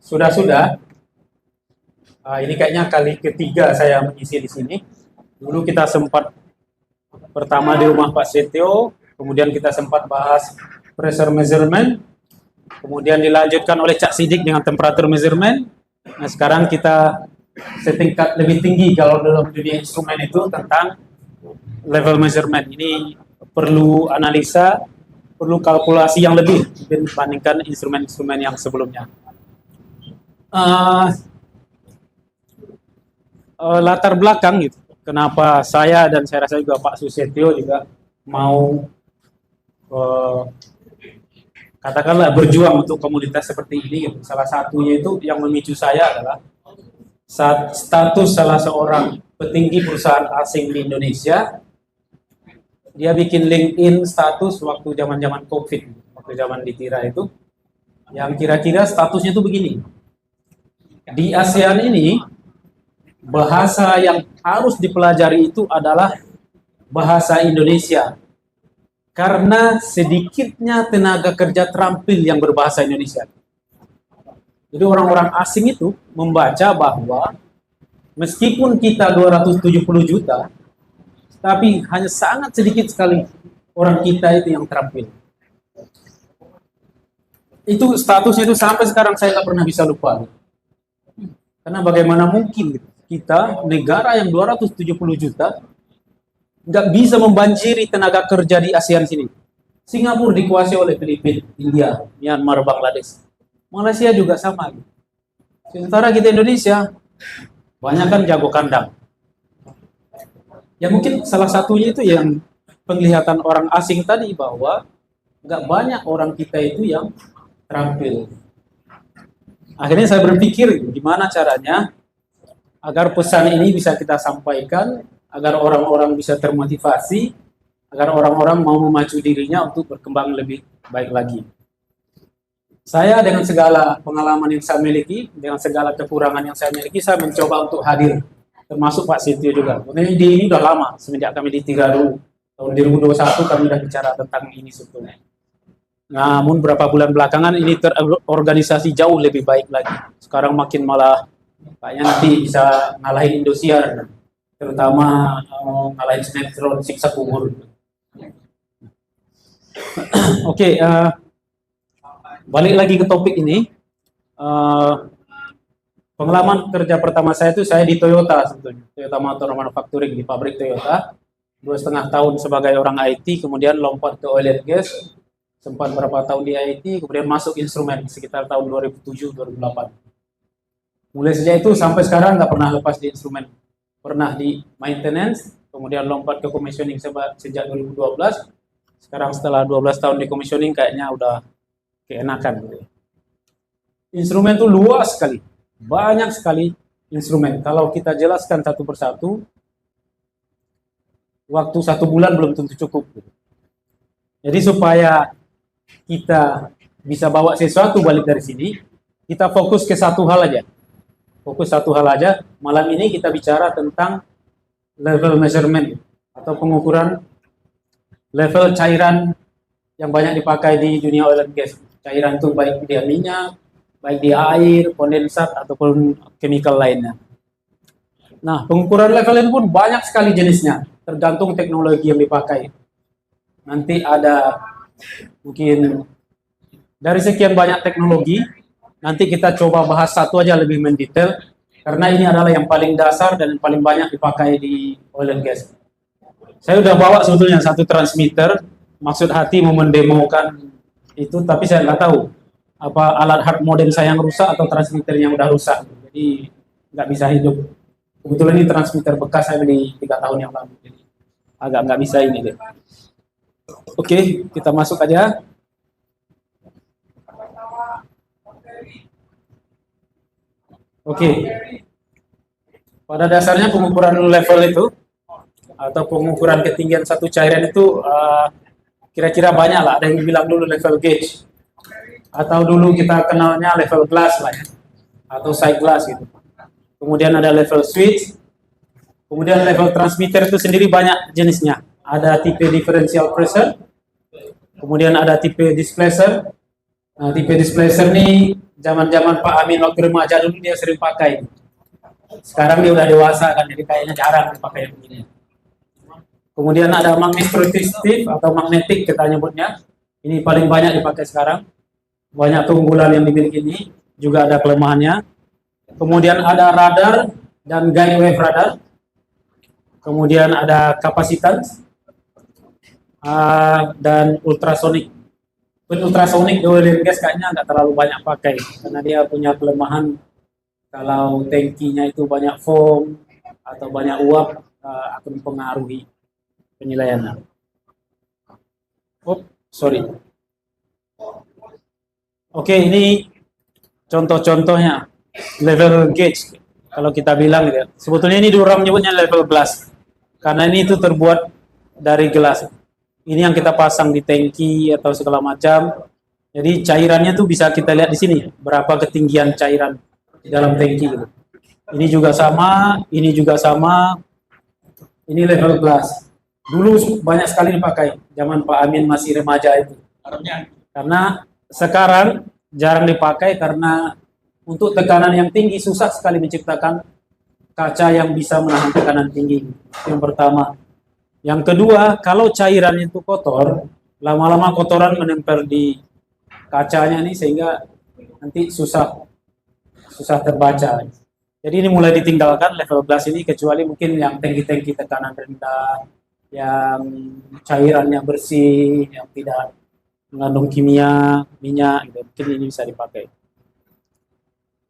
Sudah-sudah, ini kayaknya kali ketiga saya mengisi di sini. Dulu kita sempat pertama di rumah Pak Setio, kemudian kita sempat bahas pressure measurement, kemudian dilanjutkan oleh Cak Sidik dengan temperature measurement. Nah, sekarang kita setingkat lebih tinggi kalau dalam dunia instrumen itu tentang level measurement. Ini perlu analisa, perlu kalkulasi yang lebih dibandingkan instrumen-instrumen yang sebelumnya. Latar belakang gitu, kenapa saya dan saya rasa juga Pak Susetio juga mau katakanlah berjuang untuk komunitas seperti ini gitu. Salah satunya itu yang memicu saya adalah status salah seorang petinggi perusahaan asing di Indonesia. Dia bikin LinkedIn status waktu zaman-zaman COVID, waktu zaman di Tira itu, yang kira-kira statusnya itu begini. Di ASEAN ini, bahasa yang harus dipelajari itu adalah bahasa Indonesia. Karena sedikitnya tenaga kerja terampil yang berbahasa Indonesia. Jadi orang-orang asing itu membaca bahwa meskipun kita 270 juta, tapi hanya sangat sedikit sekali orang kita itu yang terampil. Itu statusnya itu sampai sekarang saya nggak pernah bisa lupa. Karena bagaimana mungkin kita, negara yang 270 juta, nggak bisa membanjiri tenaga kerja di ASEAN sini. Singapura dikuasai oleh Filipina, India, Myanmar, Bangladesh. Malaysia juga sama. Sementara kita Indonesia, banyak kan jago kandang. Ya mungkin salah satunya itu yang penglihatan orang asing tadi bahwa nggak banyak orang kita itu yang terampil. Akhirnya saya berpikir gimana caranya agar pesan ini bisa kita sampaikan, agar orang-orang bisa termotivasi, agar orang-orang mau memacu dirinya untuk berkembang lebih baik lagi. Saya dengan segala pengalaman yang saya miliki, dengan segala kekurangan yang saya miliki, saya mencoba untuk hadir. Termasuk Pak Setio juga. Ini udah lama, semenjak kami di Tiga dulu. Tahun 2021 kami udah bicara tentang ini sebetulnya. Namun beberapa bulan belakangan ini terorganisasi jauh lebih baik lagi. Sekarang makin malah kayaknya nanti bisa ngalahin Indosiar, terutama ngalahin sinetron Siksa Kubur. Oke, balik lagi ke topik ini. Pengalaman kerja pertama saya itu saya di Toyota sebetulnya, Toyota Motor Manufacturing di pabrik Toyota. 2,5 tahun sebagai orang IT, kemudian lompat ke oil and gas, sempat berapa tahun di IT, kemudian masuk instrumen sekitar tahun 2007-2008. Mulai sejak itu sampai sekarang nggak pernah lepas di instrumen. Pernah di maintenance, kemudian lompat ke commissioning sejak 2012. Sekarang setelah 12 tahun di commissioning kayaknya udah keenakan. Instrumen itu luas sekali. Banyak sekali instrumen. Kalau kita jelaskan satu persatu, waktu 1 bulan belum tentu cukup. Jadi supaya kita bisa bawa sesuatu balik dari sini, kita fokus ke satu hal aja. Fokus satu hal aja. Malam ini kita bicara tentang level measurement atau pengukuran level cairan yang banyak dipakai di dunia oil and gas. Cairan itu baik di minyak, baik di air, kondensat, ataupun chemical lainnya. Nah, pengukuran level ini pun banyak sekali jenisnya, tergantung teknologi yang dipakai. Nanti ada mungkin dari sekian banyak teknologi, nanti kita coba bahas satu aja lebih mendetail, karena ini adalah yang paling dasar dan paling banyak dipakai di oil and gas. Saya udah bawa sebetulnya satu transmitter, maksud hati mau mendemokan itu, tapi saya nggak tahu apa alat hard modem saya yang rusak atau transmitternya yang udah rusak, jadi nggak bisa hidup. Kebetulan ini transmitter bekas saya beli 3 tahun yang lalu, jadi agak nggak bisa ini deh. Oke, kita masuk aja. Oke, pada dasarnya pengukuran level itu atau pengukuran ketinggian satu cairan itu kira-kira banyak lah. Ada yang bilang dulu level gauge, atau dulu kita kenalnya level glass lah ya, atau side glass gitu. Kemudian ada level switch, kemudian level transmitter itu sendiri banyak jenisnya. Ada tipe differential pressure, kemudian ada tipe displacer. Nah, tipe displacer ini zaman-zaman Pak Amin waktu remaja dulu dia sering pakai. Sekarang dia udah dewasa kan, jadi kayaknya jarang dipakai yang begini. Kemudian ada magnetoresistif atau magnetik kita nyebutnya. Ini paling banyak dipakai sekarang. Banyak keunggulan yang dimiliki ini, juga ada kelemahannya. Kemudian ada radar dan guide wave radar. Kemudian ada kapasitas dan ultrasonik. Ultrasonik oil and gas kayaknya nggak terlalu banyak pakai karena dia punya kelemahan kalau tangkinya itu banyak foam atau banyak uap akan mempengaruhi penilaiannya. Oh, sorry. Oke, ini contoh-contohnya level gauge. Kalau kita bilang gitu. Sebetulnya ini orang menyebutnya level glass karena ini itu terbuat dari gelas. Ini yang kita pasang di tangki atau segala macam. Jadi cairannya tuh bisa kita lihat di sini berapa ketinggian cairan di dalam tangki gitu. Ini juga sama, ini juga sama. Ini level glass. Dulu banyak sekali dipakai zaman Pak Amin masih remaja itu. Karena sekarang jarang dipakai karena untuk tekanan yang tinggi susah sekali menciptakan kaca yang bisa menahan tekanan tinggi. Yang pertama. Yang kedua, kalau cairan itu kotor, lama-lama kotoran menempel di kacanya nih sehingga nanti susah terbaca. Jadi ini mulai ditinggalkan level glass ini kecuali mungkin yang tangki-tangki tekanan rendah, yang cairannya bersih, yang tidak mengandung kimia, minyak, gitu. Mungkin ini bisa dipakai.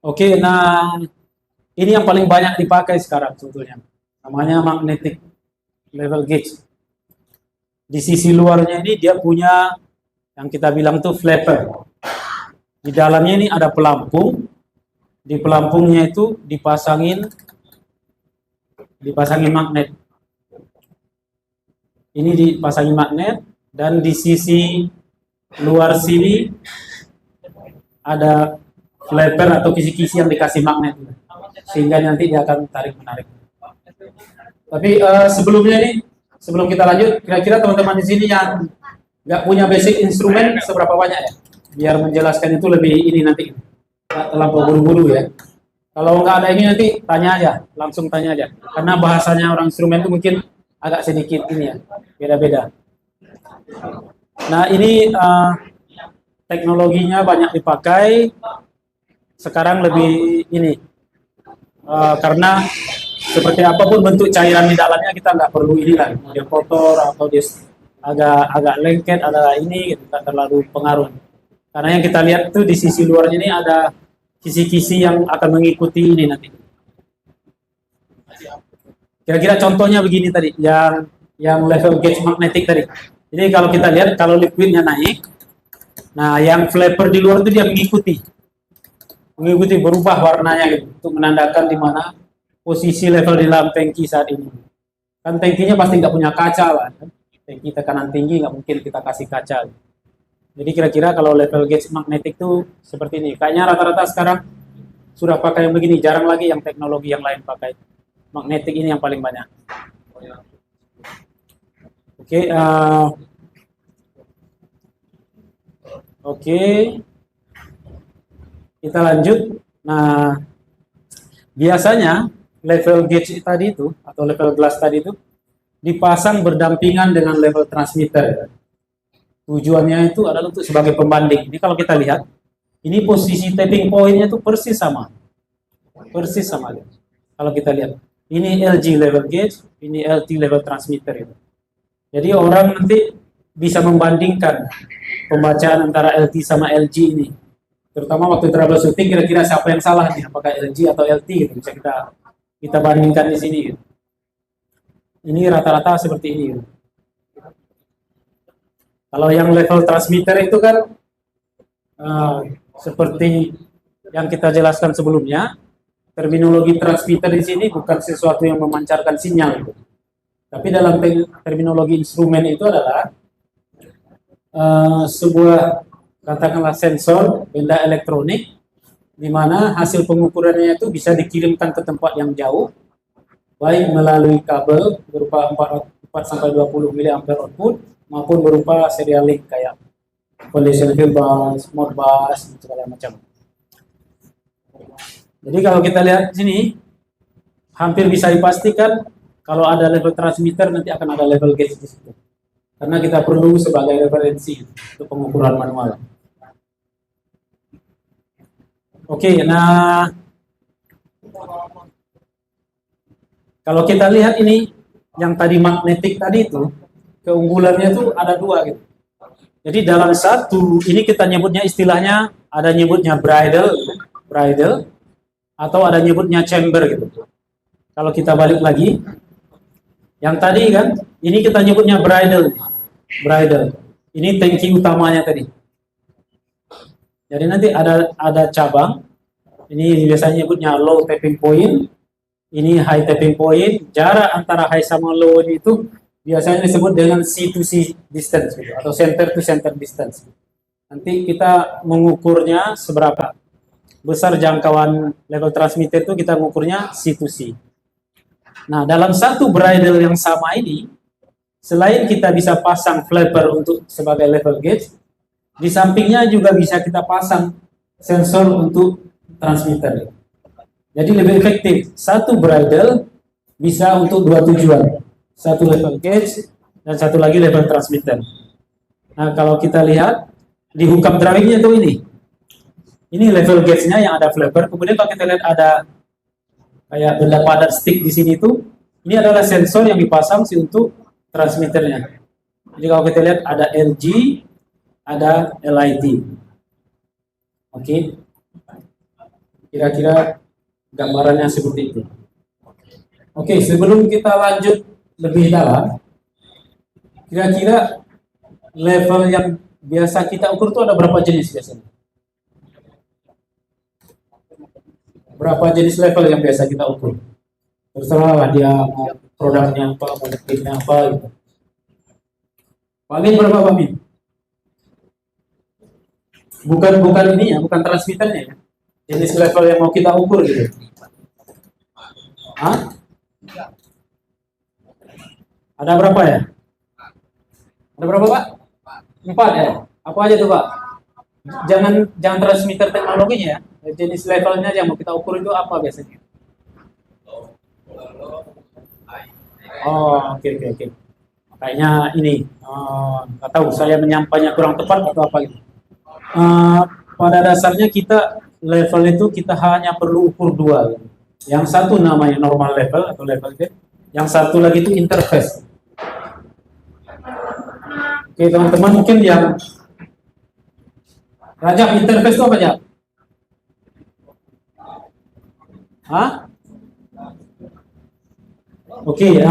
Oke, nah ini yang paling banyak dipakai sekarang sebetulnya. Namanya magnetic level gauge. Di sisi luarnya ini dia punya yang kita bilang tuh flapper. Di dalamnya ini ada pelampung. Di pelampungnya itu dipasangin magnet. Ini dipasangin magnet dan di sisi luar sini ada flapper atau kisi-kisi yang dikasih magnet sehingga nanti dia akan tarik-menarik. Tapi sebelum kita lanjut, kira-kira teman-teman di sini yang nggak punya basic instrumen seberapa banyak ya? Biar menjelaskan itu lebih ini nanti, nggak terlampau buru-buru ya. Kalau nggak ada ini nanti tanya aja, langsung tanya aja. Karena bahasanya orang instrumen itu mungkin agak sedikit ini ya, beda-beda. Nah ini teknologinya banyak dipakai. Sekarang lebih ini, karena seperti apapun bentuk cairan di dalamnya kita nggak perlu ini lah, dia kotor atau dia agak lengket, ada ini tidak terlalu pengaruh. Karena yang kita lihat tuh di sisi luarnya ini ada kisi-kisi yang akan mengikuti ini nanti. Kira-kira contohnya begini tadi, yang level gauge magnetik tadi. Jadi kalau kita lihat kalau liquidnya naik, nah yang flapper di luar itu dia mengikuti berubah warnanya gitu, untuk menandakan di mana posisi level di dalam tangki saat ini. Kan tangkinya pasti nggak punya kaca lah, kan? Tangki tekanan tinggi nggak mungkin kita kasih kaca. Jadi kira-kira kalau level gauge magnetik itu seperti ini. Kayaknya rata-rata sekarang sudah pakai yang begini, jarang lagi yang teknologi yang lain pakai. Magnetik ini yang paling banyak. Oke, kita lanjut. Nah, biasanya level gauge tadi itu atau level glass tadi itu dipasang berdampingan dengan level transmitter. Tujuannya itu adalah untuk sebagai pembanding. Ini kalau kita lihat, ini posisi tapping point-nya itu persis sama. Kalau kita lihat, ini LG level gauge, ini LT level transmitter itu. Jadi orang nanti bisa membandingkan pembacaan antara LT sama LG ini. Terutama waktu troubleshooting, kira-kira siapa yang salah nih, apakah LG atau LT gitu. Bisa kita bandingkan di sini gitu. Ini rata-rata seperti ini gitu. Kalau yang level transmitter itu kan seperti yang kita jelaskan sebelumnya, terminologi transmitter di sini bukan sesuatu yang memancarkan sinyal gitu. Tapi dalam terminologi instrumen itu adalah sebuah katakanlah sensor benda elektronik di mana hasil pengukurannya itu bisa dikirimkan ke tempat yang jauh, baik melalui kabel berupa 4-20 mA output maupun berupa serial link kayak condition field bus, modbus, segala macam. Jadi kalau kita lihat di sini, hampir bisa dipastikan kalau ada level transmitter nanti akan ada level gauge di situ. Karena kita perlu sebagai referensi untuk pengukuran manual. Oke, nah kalau kita lihat ini yang tadi magnetik tadi itu keunggulannya itu ada dua gitu. Jadi dalam satu ini kita nyebutnya istilahnya ada nyebutnya bridle atau ada nyebutnya chamber gitu. Kalau kita balik lagi, yang tadi kan ini kita nyebutnya bridle. Ini tangki utamanya tadi. Jadi nanti ada cabang. Ini biasanya nyebutnya low tapping point. Ini high tapping point. Jarak antara high sama low itu biasanya disebut dengan C to C distance gitu, atau center to center distance. Nanti kita mengukurnya seberapa besar jangkauan level transmitter itu kita mengukurnya C to C. Nah, dalam satu bridle yang sama ini, selain kita bisa pasang flapper untuk sebagai level gauge, di sampingnya juga bisa kita pasang sensor untuk transmitter. Jadi lebih efektif. Satu bridle bisa untuk dua tujuan. Satu level gauge dan satu lagi level transmitter. Nah, kalau kita lihat di hookup drawingnya itu ini level gauge-nya yang ada flapper. Kemudian kalau kita lihat ada kayak benda padat stick di sini tuh, ini adalah sensor yang dipasang sih untuk transmitternya. Jadi kalau kita lihat ada LG, ada LIT. Oke. Kira-kira gambarannya seperti itu. Oke, sebelum kita lanjut lebih dalam, kira-kira level yang biasa kita ukur itu ada berapa jenis biasanya? Berapa jenis level yang biasa kita ukur? Terserah lah dia produknya apa, molekulnya apa gitu. Paling berapa Pak Min? Bukan ini ya, bukan transmitternya ya. Jenis level yang mau kita ukur gitu. Hah? Ada berapa ya? Ada berapa Pak? 4 ya? Apa aja tuh Pak? Jangan transmitter teknologinya ya. Jenis levelnya yang mau kita ukur itu apa biasanya? Oh, oke. Kayaknya ini, nggak tahu saya menyampaikannya kurang tepat atau apa gitu. Pada dasarnya kita level itu kita hanya perlu ukur dua. Yang satu namanya normal level atau level gauge, yang satu lagi itu interface. Oke teman-teman, mungkin yang Rajab, interface itu apa aja? Hah? Oke,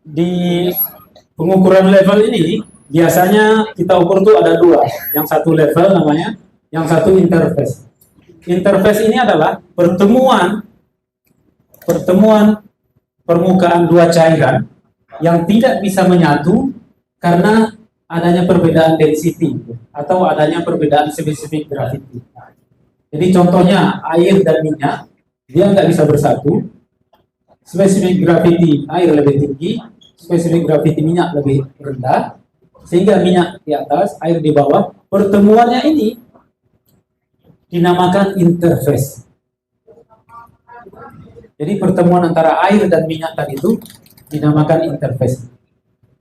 di pengukuran level ini biasanya kita ukur tuh ada dua. Yang satu level namanya, yang satu interface. Interface ini adalah pertemuan permukaan dua cairan yang tidak bisa menyatu karena adanya perbedaan density atau adanya perbedaan spesifik gravity. Jadi contohnya air dan minyak, dia nggak bisa bersatu. Spesifik gravity air lebih tinggi, spesifik gravity minyak lebih rendah, sehingga minyak di atas, air di bawah. Pertemuannya ini dinamakan interface. Jadi pertemuan antara air dan minyak tadi itu dinamakan interface.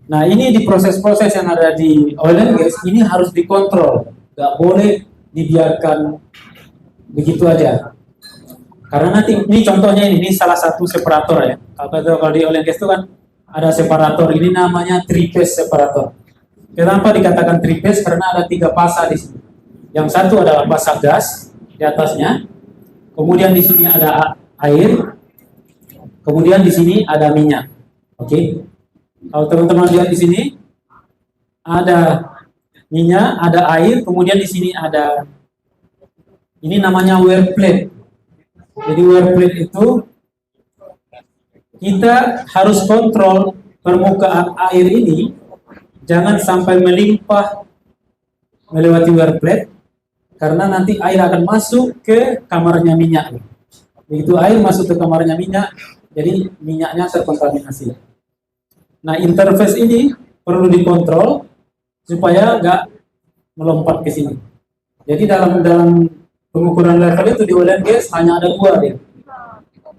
Nah, ini di proses-proses yang ada di oil and gas ini harus dikontrol, nggak boleh dibiarkan begitu aja. Karena nanti ini contohnya ini salah satu separator ya. Kalau di oil and gas itu kan ada separator, ini namanya three-phase separator. Kenapa dikatakan three-phase? Karena ada 3 pasa di sini. Yang satu adalah pasa gas di atasnya, kemudian di sini ada air, kemudian di sini ada minyak. Oke. Kalau teman-teman lihat di sini ada minyak, ada air, kemudian di sini ada ini namanya wear plate. Jadi wear plate itu kita harus kontrol permukaan air ini jangan sampai melimpah melewati wear plate, karena nanti air akan masuk ke kamarnya minyak. Begitu air masuk ke kamarnya minyak, jadi minyaknya terkontaminasi. Nah, interface ini perlu dikontrol supaya nggak melompat ke sini. Jadi dalam pengukuran level itu di oil and gas hanya ada dua dia.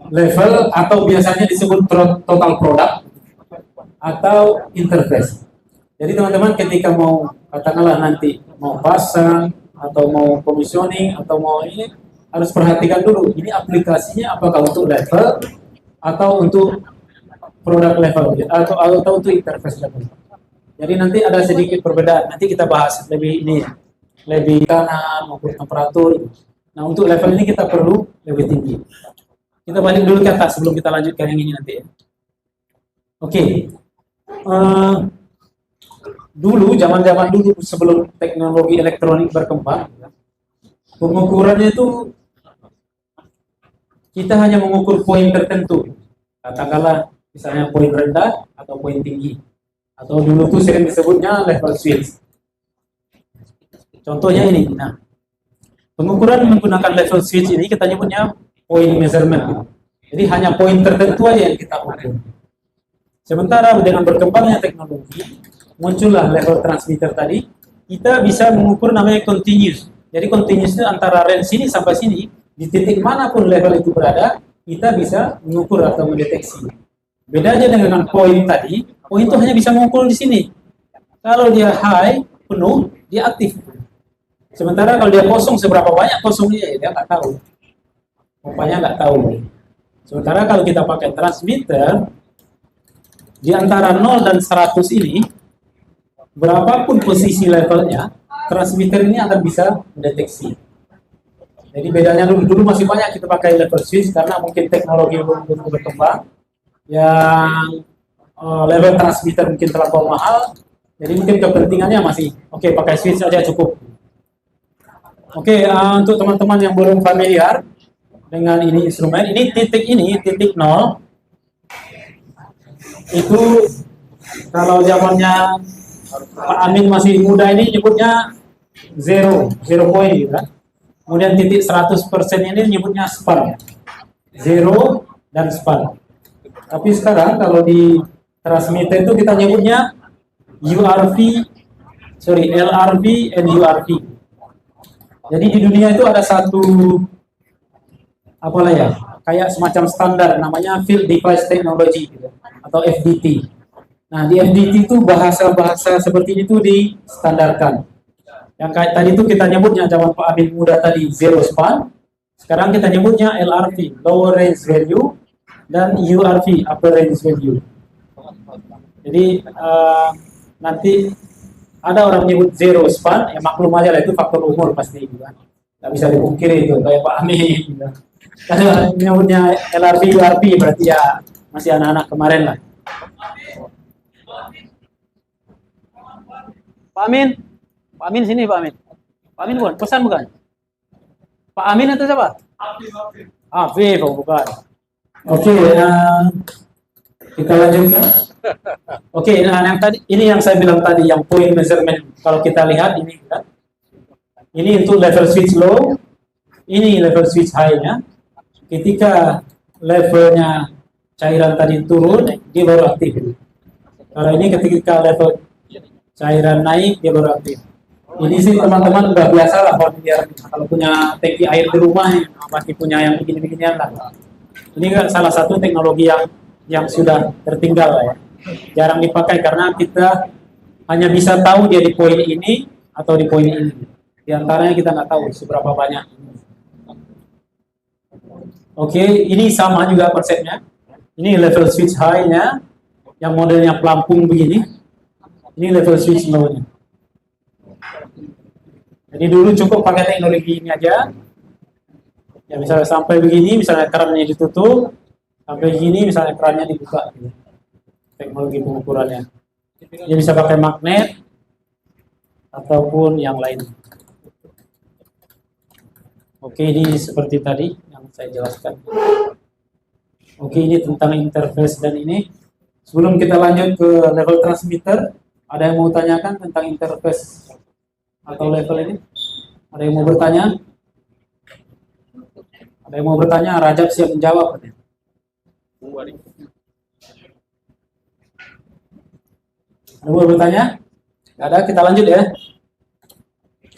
Level atau biasanya disebut total product atau interface. Jadi teman-teman ketika mau katakanlah nanti mau pasang atau mau commissioning atau mau ini harus perhatikan dulu ini aplikasinya apakah untuk level atau untuk product level atau untuk interface level. Jadi nanti ada sedikit perbedaan. Nanti kita bahas lebih ini lebih kanan maupun temperatur. Nah untuk level ini kita perlu lebih tinggi. Kita balik dulu ke atas sebelum kita lanjutkan yang ini nanti ya. Oke. Dulu, zaman-zaman dulu sebelum teknologi elektronik berkembang, pengukurannya itu kita hanya mengukur poin tertentu. Katakanlah misalnya poin rendah atau poin tinggi. Atau dulu tuh sering disebutnya level switch. Contohnya ini. Nah, pengukuran menggunakan level switch ini kita nyebutnya point measurement. Jadi hanya poin tertentu aja yang kita ukur. Sementara dengan berkembangnya teknologi, muncullah level transmitter tadi, kita bisa mengukur namanya continuous. Jadi continuous itu antara range sini sampai sini, di titik manapun level itu berada, kita bisa mengukur atau mendeteksi. Bedanya dengan poin tadi, poin itu hanya bisa mengukur di sini. Kalau dia high, penuh, dia aktif. Sementara kalau dia kosong, seberapa banyak kosongnya, dia nggak tahu. Rupanya nggak tahu. Sementara kalau kita pakai transmitter, di antara 0 dan 100 ini, berapapun posisi levelnya, transmitter ini akan bisa mendeteksi. Jadi bedanya dulu masih banyak kita pakai level switch karena mungkin teknologi belum berkembang, yang level transmitter mungkin terlalu mahal, jadi mungkin kepentingannya masih oke, pakai switch aja cukup. Oke, untuk teman-teman yang belum familiar dengan ini instrumen, ini titik 0 itu kalau zamannya Pak Amin masih muda ini nyebutnya zero point gitu kan. Kemudian titik 100% ini nyebutnya span, zero dan span. Tapi sekarang kalau di transmitter itu kita nyebutnya LRV and URV. Jadi di dunia itu ada satu apalah ya, kayak semacam standar namanya Field Device Technology gitu, atau FDT. Nah di FDT itu bahasa-bahasa seperti itu distandarkan. Yang kayak tadi itu kita nyebutnya zaman Pak Amin muda tadi zero span, sekarang kita nyebutnya LRV, lower range value, dan URV, upper range value. Jadi nanti ada orang nyebut zero span, ya maklum aja lah itu faktor umur pasti gitu kan. Nggak bisa dipungkiri itu kayak Pak Amin gitu. Kalau nyebutnya LRV, URV berarti ya masih anak-anak kemarin lah. Pak Amin sini Pak Amin. Pak Amin bukan, pesan bukan? Pak Amin atau siapa? Afif, bukan. Oke, kita lanjutkan. Oke, nah yang tadi ini yang saya bilang tadi yang point measurement. Kalau kita lihat ini kan, ini untuk level switch low, ini level switch high-nya. Ketika levelnya cairan tadi turun, dia baru aktif. Kalau ini ketika level cairan naik, dia baru aktif. Ini sih teman-teman udah biasa lah kalau punya tangki air di rumah, pasti punya yang begini-beginian lah. Ini kan salah satu teknologi yang sudah tertinggal lah ya. Jarang dipakai karena kita hanya bisa tahu dia di poin ini atau di poin ini. Di antaranya kita nggak tahu seberapa banyak. Oke, ini sama juga konsepnya. Ini level switch high-nya, yang modelnya pelampung begini. Ini level switch low-nya. Jadi dulu cukup pakai teknologi ini aja. Ya misalnya sampai begini, misalnya kerannya ditutup, sampai begini, misalnya kerannya dibuka. Gitu. Teknologi pengukurannya. Dia bisa pakai magnet ataupun yang lain. Oke, ini seperti tadi yang saya jelaskan. Oke, ini tentang interface dan ini. Sebelum kita lanjut ke level transmitter, ada yang mau tanyakan tentang interface atau level ini? Ada yang mau bertanya? Ada yang mau bertanya? Rajab siap menjawab. Ada mau bertanya? Nggak ada, kita lanjut ya.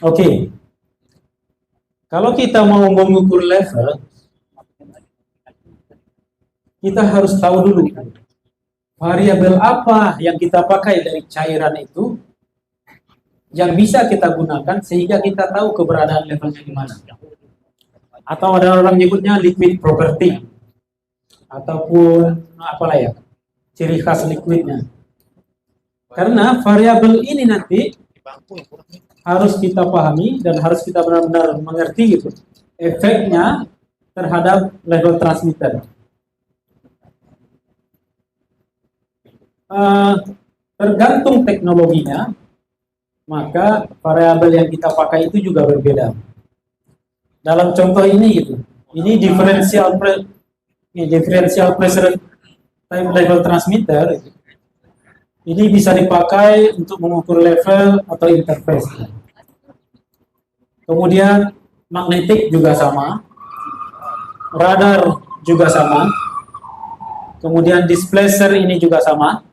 Oke. Kalau kita mau mengukur level, kita harus tahu dulu variabel apa yang kita pakai dari cairan itu yang bisa kita gunakan sehingga kita tahu keberadaan levelnya di mana. Atau ada orang menyebutnya liquid property ataupun apalah ya, ciri khas liquidnya. Karena variabel ini nanti harus kita pahami dan harus kita benar-benar mengerti gitu efeknya terhadap level transmitter. Tergantung teknologinya, maka variabel yang kita pakai itu juga berbeda. Dalam contoh ini gitu, ini differential pressure time level transmitter. Ini bisa dipakai untuk mengukur level atau interface. Kemudian magnetik juga sama, radar juga sama, kemudian displacer ini juga sama.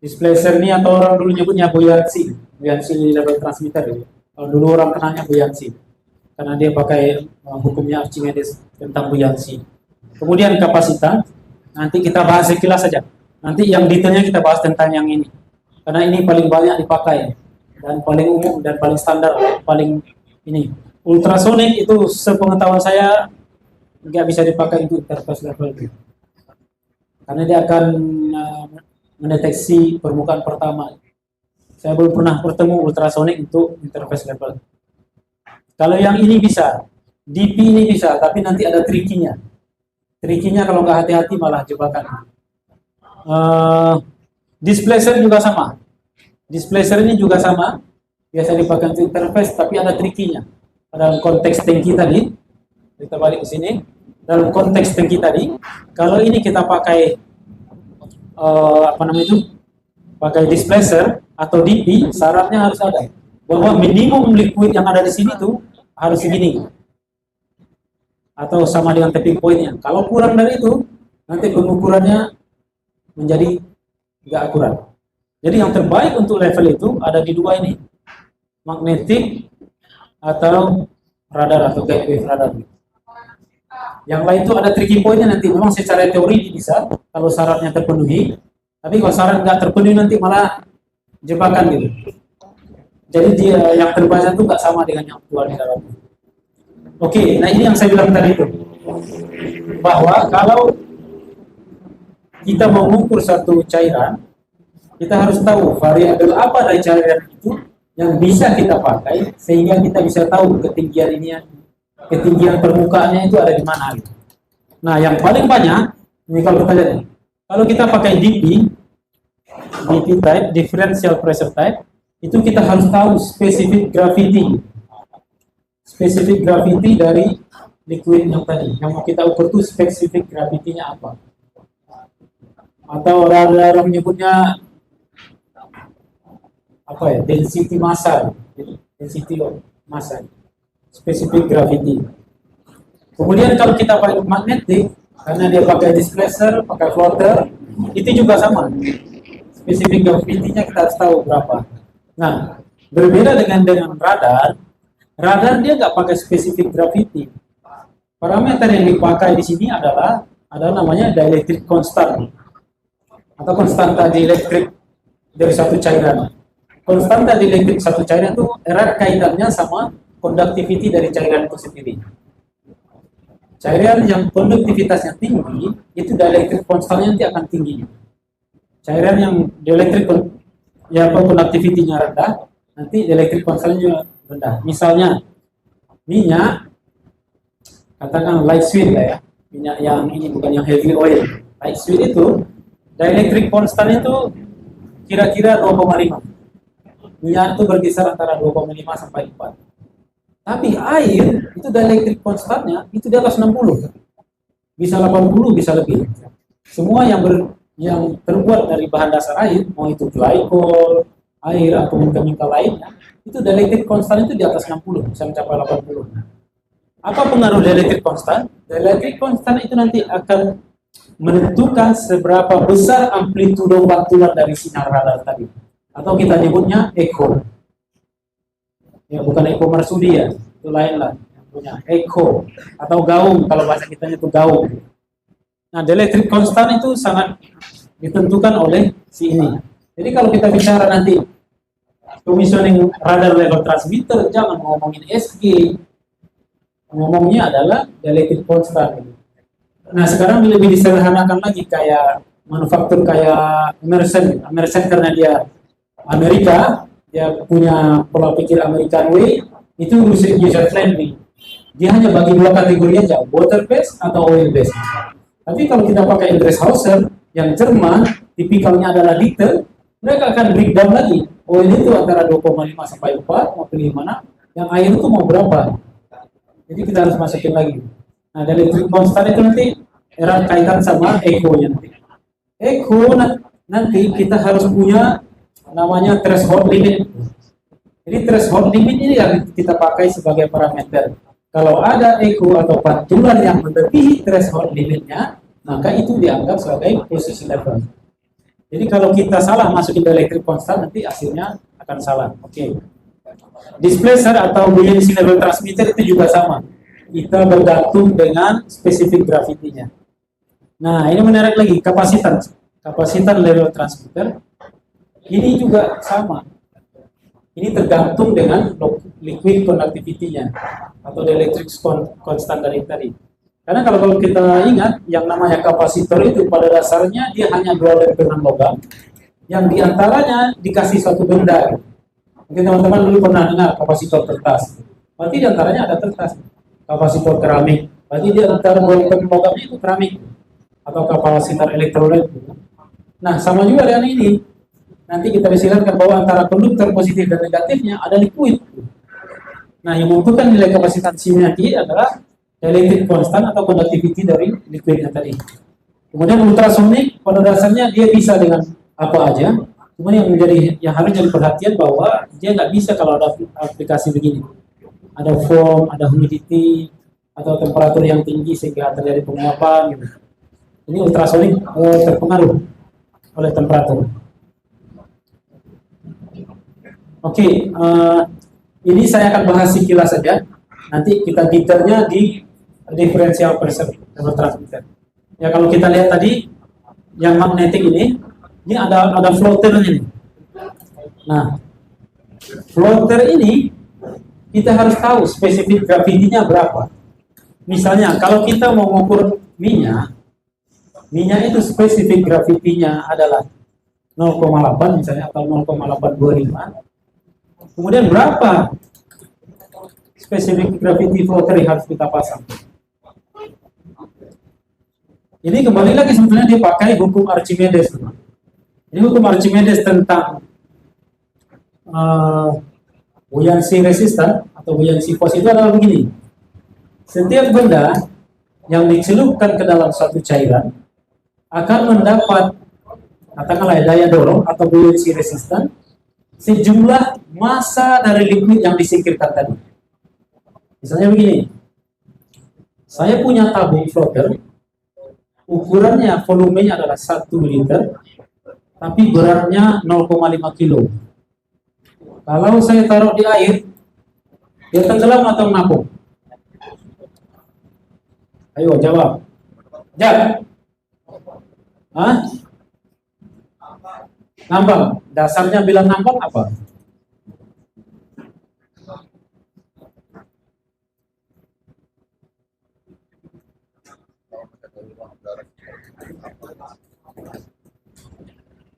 Displacer ini atau orang dulu nyebutnya buoyancy level transmitter. Kalau dulu orang kenalnya buoyancy, karena dia pakai hukumnya Archimedes tentang buoyancy. Kemudian kapasitan, nanti kita bahas sekilas saja. Nanti yang detailnya kita bahas tentang yang ini, karena ini paling banyak dipakai dan paling umum dan paling standar, paling ini. Ultrasonic itu sepengetahuan saya nggak bisa dipakai untuk interface level itu, karena dia akan mendeteksi permukaan pertama. Saya belum pernah bertemu ultrasonic untuk interface level. Kalau yang ini bisa, DP ini bisa, tapi nanti ada trikinya. Trikinya kalau nggak hati-hati malah jebakan. Displacer juga sama. Displacer ini juga sama. Biasa dipakai untuk interface, tapi ada trikinya. Dalam konteks tangki tadi, kita balik ke sini. Dalam konteks tangki tadi, kalau ini kita pakai pakai displacer atau DP, syaratnya harus ada bahwa minimum liquid yang ada di sini tuh harus segini atau sama dengan tipping point-nya. Kalau kurang dari itu, nanti pengukurannya menjadi nggak akurat. Jadi yang terbaik untuk level itu ada di dua ini, magnetik atau radar atau gateway radar. Yang lain itu ada tricky point-nya nanti. Memang secara teori bisa kalau syaratnya terpenuhi, tapi kalau syarat nggak terpenuhi nanti malah jebakan gitu. Jadi dia yang terbaca itu nggak sama dengan yang keluar di dalamnya. Oke, nah ini yang saya bilang tadi itu, bahwa kalau kita mau mengukur satu cairan, kita harus tahu variabel apa dari cairan itu yang bisa kita pakai sehingga kita bisa tahu ketinggian ini, ketinggian permukaannya itu ada di mana. Nah, yang paling banyak ini kalau kita lihat, kalau kita pakai DP type, differential pressure type, itu kita harus tahu spesifik gravity dari liquid yang tadi. Yang mau kita ukur itu spesifik gravity-nya apa. Atau orang menyebutnya apa ya, density massa, density massa, spesifik gravity. Kemudian kalau kita pakai magnetik, karena dia pakai displacer, pakai floater, itu juga sama. Spesifik gravity-nya kita harus tahu berapa. Nah, berbeda dengan radar, radar dia nggak pakai spesifik gravity. Parameter yang dipakai di sini adalah namanya dielectric constant atau konstanta dielektrik dari satu cairan. Konstanta dielektrik satu cairan itu erat kaitannya sama conductivity dari cairan itu sendiri. Cairan yang konduktivitasnya tinggi, itu dielectric constantnya nanti akan tinggi. Cairan yang dielectric conductivity-nya rendah, nanti dielectric constantnya rendah. Misalnya minyak, katakan light sweet lah ya, minyak yang ini bukan yang heavy oil. Light sweet itu dielectric constant itu kira-kira 2,5. Minyak itu berkisar antara 2,5 sampai 4. Tapi air itu dielectric constantnya itu di atas 60. Bisa 80, bisa lebih. Semua yang terbuat dari bahan dasar air, mau itu glikol, air atau chemical lainnya, itu dielectric constant itu di atas 60, bisa mencapai 80. Apa pengaruh dielectric constant? Dielectric constant itu nanti akan menentukan seberapa besar amplitudo pantulan dari sinar radar tadi, atau kita nyebutnya echo. Ya, bukan echo Marsudi ya, itu lain lah. punya echo atau gaung, kalau bahasa kita itu gaung. Nah, dielectric constant itu sangat ditentukan oleh si ini. Jadi kalau kita bicara nanti commissioning radar level transmitter, jangan ngomongin SG, ngomongnya adalah dielectric constant. Nah, sekarang lebih disederhanakan lagi, kayak manufaktur kayak Emerson karena dia Amerika, dia punya pola pikir American way, itu user friendly. Dia hanya bagi dua kategori aja, water based atau oil based. Tapi kalau kita pakai Endreshauser yang Jerman, tipikalnya adalah liter, mereka akan breakdown lagi. Oil itu antara 2,5 sampai 4, mau pilih mana, yang air itu mau berapa. Jadi kita harus masukin lagi. Nah, dari constant itu nanti erat kaitan sama echo-nya. Echo nanti kita harus punya namanya threshold limit. Jadi threshold limit ini yang kita pakai sebagai parameter. Kalau ada echo atau pantulan yang melebihi threshold limitnya, maka itu dianggap sebagai posisi level. Jadi kalau kita salah masukin dielectric constant, nanti hasilnya akan salah. Oke. Displacer atau buoyancy level transmitter itu juga sama. Kita bergantung dengan spesifik gravitinya. Nah, ini menarik lagi, kapasitan level transmitter. Ini juga sama. Ini tergantung dengan liquid conductivity-nya atau dielectric constant dari tadi. Karena kalau kita ingat, yang namanya kapasitor itu pada dasarnya dia hanya dua lempengan logam yang diantaranya dikasih suatu benda. Mungkin teman-teman dulu pernah dengar kapasitor kertas. Berarti diantaranya ada kertas. Kapasitor keramik. Berarti di antara dua lempengan logamnya itu keramik. Atau kapasitor elektrolit. Nah, sama juga dengan ini. Nanti kita istilahkan bahwa antara konduktor positif dan negatifnya ada liquid. Nah, yang menentukan nilai kapasitansinya tadi adalah dielectric constant atau conductivity dari liquidnya tadi. Kemudian ultrasonic pada dasarnya dia bisa dengan apa aja. Cuma yang harus jadi perhatian bahwa dia nggak bisa kalau ada aplikasi begini. Ada foam, ada humidity, atau temperatur yang tinggi sehingga terjadi penguapan. Gitu. Ini ultrasonic terpengaruh oleh temperatur. Oke, ini saya akan bahas sekilas saja. Nanti kita detailnya di differential pressure level transmitter. Ya, kalau kita lihat tadi yang magnetik ini ada floater ini. Nah, floater ini kita harus tahu spesifik gravitinya berapa. Misalnya kalau kita mau mengukur minyak itu spesifik gravitinya adalah 0,8 misalnya atau 0,825. Kemudian berapa spesifik gravity floater yang harus kita pasang? Ini kembali lagi sebetulnya dipakai hukum Archimedes. Ini hukum Archimedes tentang buoyancy resistant atau buoyancy force itu adalah begini. Setiap benda yang dicelupkan ke dalam suatu cairan akan mendapat katakanlah daya dorong atau buoyancy resistant sejumlah massa dari liquid yang disingkirkan tadi. Misalnya begini, saya punya tabung floater, ukurannya, volumenya adalah 1 liter, tapi beratnya 0,5 kilo. Kalau saya taruh di air, dia tenggelam atau ngapung? Ayo jawab. Jak. Hah? Ngambang. Dasarnya bilang ngambang apa?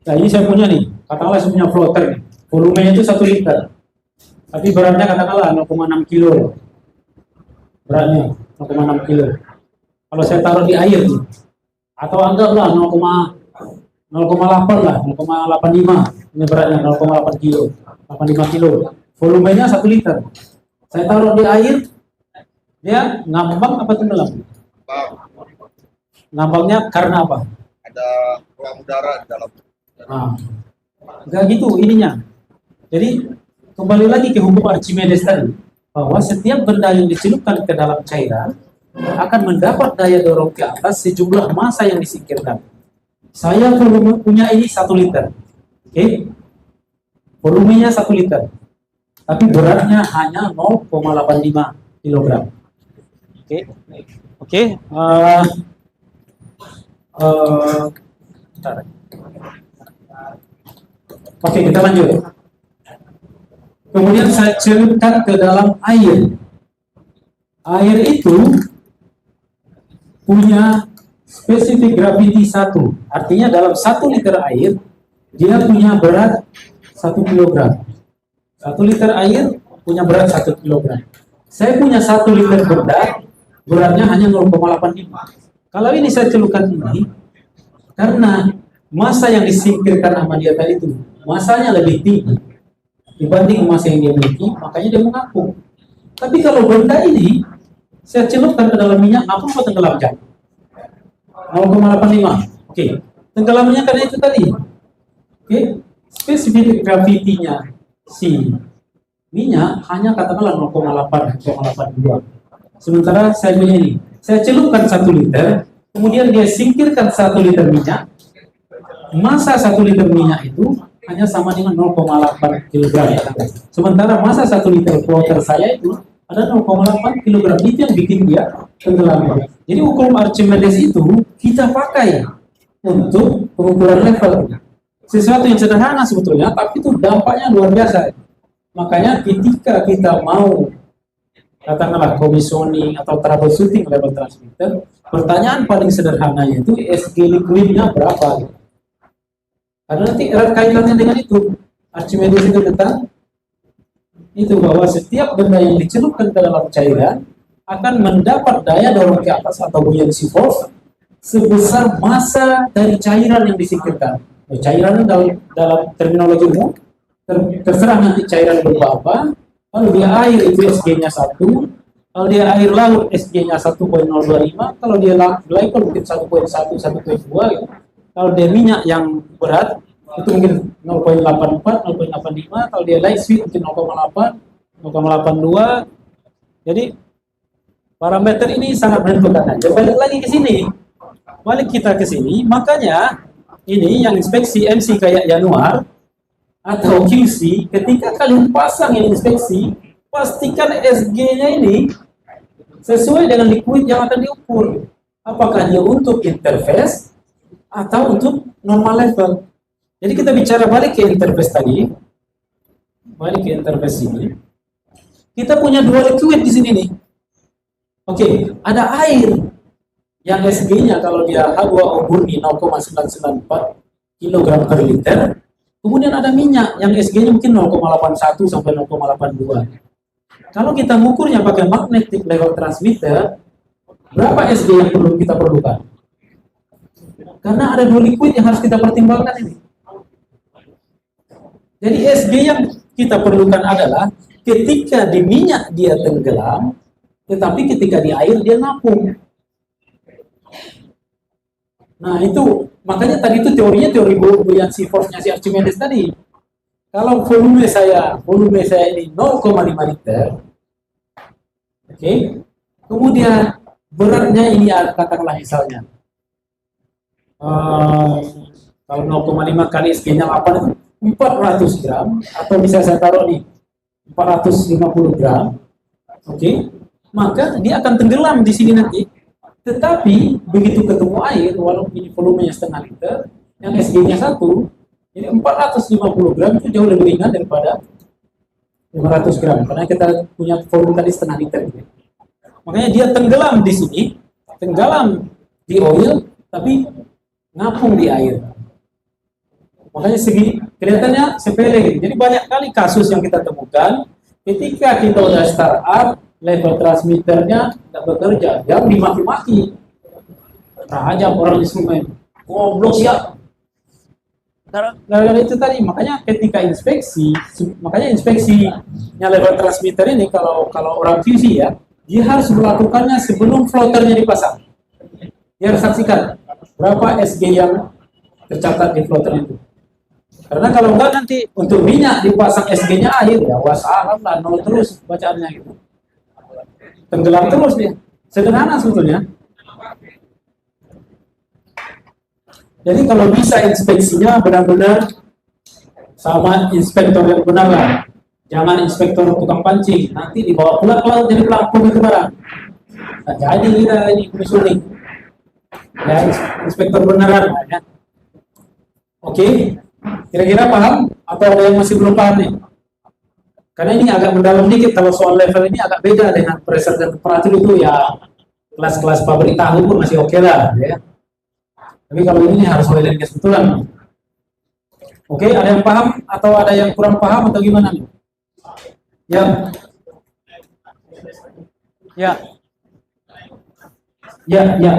Nah, ini saya punya nih. Katakanlah saya punya floater nih. Volumenya itu 1 liter. Tapi beratnya katakanlah 0,6 kilo. Beratnya 0,6 kilo. Kalau saya taruh di air nih, atau anggaplah 0,8 lah, 0,85. Ini beratnya 0,8 kilo, 85 kilo. Volumenya 1 liter. Saya taruh di air, dia ngambang apa tenggelam? Ngambangnya karena apa? Ada ruang udara di dalam. Nah, enggak gitu ininya. Jadi kembali lagi ke hukum Archimedes tadi, bahwa setiap benda yang dicelupkan ke dalam cairan akan mendapat daya dorong ke atas sejumlah massa yang disingkirkan. Saya volume punya ini 1 liter. Oke. Volumenya 1 liter. Tapi beratnya hanya 0,85 kg. Oke, oke. eh, bentar. Oke, kita lanjut. Kemudian saya celupkan ke dalam air. Air itu punya spesifik gravity 1. Artinya dalam 1 liter air, dia punya berat 1 kilogram. 1 liter air punya berat 1 kilogram. Saya punya 1 liter beratnya hanya 0,85. Kalau ini saya celupkan ini, karena massa yang disingkirkan sama dia tadi itu, massanya lebih tinggi dibanding massa yang dia miliki, makanya dia mengapung. Tapi kalau benda ini, saya celupkan ke dalam minyak, apung atau tenggelam jam? 0,85. Oke, tenggelamnya karena itu tadi. Oke, spesifik gravitinya si minyak hanya katakanlah 0,8, 0,82. Sementara saya punya ini, saya celupkan 1 liter, kemudian dia singkirkan 1 liter minyak, massa 1 liter minyak itu hanya sama dengan 0,8 kg. Sementara massa 1 liter floater saya itu ada 0,8 kg. Itu yang bikin dia tenggelam. Jadi hukum Archimedes itu kita pakai untuk pengukuran level. Sesuatu yang sederhana sebetulnya, tapi itu dampaknya luar biasa. Makanya ketika kita mau katakanlah commissioning atau troubleshooting level transmitter, pertanyaan paling sederhananya itu SG liquidnya berapa? Karena nanti erat kaitannya dengan itu. Archimedes itu tentang itu bahwa setiap benda yang dicelupkan ke dalam cairan akan mendapat daya dorong ke atas atau buoyancy force sebesar massa dari cairan yang disingkirkan. Cairan dalam terminologi umum terserah nanti cairan berupa apa. Kalau dia air itu SG-nya 1, kalau dia air laut SG-nya 1,025, kalau dia glycol mungkin 1,1, 1,2 gitu. Kalau dia minyak yang berat itu mungkin 0,84, 0,85. Kalau dia light sweet mungkin 0,8, 0,82. Jadi parameter ini sangat menentukan. Jadi balik lagi ke sini, balik kita ke sini. Makanya ini yang inspeksi MC kayak Januar atau QC, ketika kalian pasang yang inspeksi, pastikan SG-nya ini sesuai dengan liquid yang akan diukur. Apakah dia untuk interface atau untuk normal level. Jadi kita bicara balik ke interface tadi, balik ke interface ini. Kita punya 2 liquid di sini nih. Oke, ada air yang SG-nya kalau dia H2O murni 0,994 kg per liter. Kemudian ada minyak yang SG-nya mungkin 0,81 sampai 0,82. Kalau kita mengukurnya pakai magnetic level transmitter, berapa SG yang perlu kita perlukan? Karena ada 2 liquid yang harus kita pertimbangkan ini. Jadi SG yang kita perlukan adalah ketika di minyak dia tenggelam, tetapi ketika di air dia ngapung. Nah itu, makanya tadi itu teorinya teori buoyancy force-nya si Archimedes tadi. Kalau volume saya ini 0,5 liter, oke, kemudian beratnya ini katakanlah misalnya, kalau 0,5 kali SG-nya 8 itu 400 gram, atau bisa saya taruh nih 450 gram, oke, maka dia akan tenggelam di sini nanti. Tetapi begitu ketemu air, walaupun ini volumenya setengah liter, yang SG-nya 1, jadi 450 gram itu jauh lebih ringan daripada 500 gram, karena kita punya volume tadi setengah liter. Makanya dia tenggelam di sini, tenggelam di oil, tapi ngapung di air. Makanya segi kelihatannya sepele. Jadi banyak kali kasus yang kita temukan ketika kita udah startup, level transmitternya tidak bekerja, yang dimaki-maki. Tajam orang instrumen, goblok siap. Gara-gara itu tadi, makanya ketika inspeksinya level transmitter ini kalau orang QC ya, dia harus melakukannya sebelum floaternya dipasang. Dia harus saksikan berapa SG yang tercatat di floater itu. Karena kalau enggak nanti untuk minyak dipasang SG-nya air, ya wassalam lah, 0 terus bacaannya gitu. Tenggelam terus dia. Sederhana sebetulnya. Jadi kalau bisa inspeksinya benar-benar sama inspektor yang benar lah. Jangan inspektor tukang pancing, nanti dibawa pulang ke laut jadi pelampung itu barang. Nah, jadi kita ini komisioning, ya inspektor beneran, ya. Oke, kira-kira paham atau ada yang masih belum paham nih? Karena ini agak mendalam dikit, kalau soal level ini agak beda dengan pressure dan temperatur itu ya kelas-kelas pabrik tahu pun masih oke lah, ya. Tapi kalau ini harus oil and gas betulan. Oke, ada yang paham atau ada yang kurang paham atau gimana nih? Ya. Ya. Ya, ya.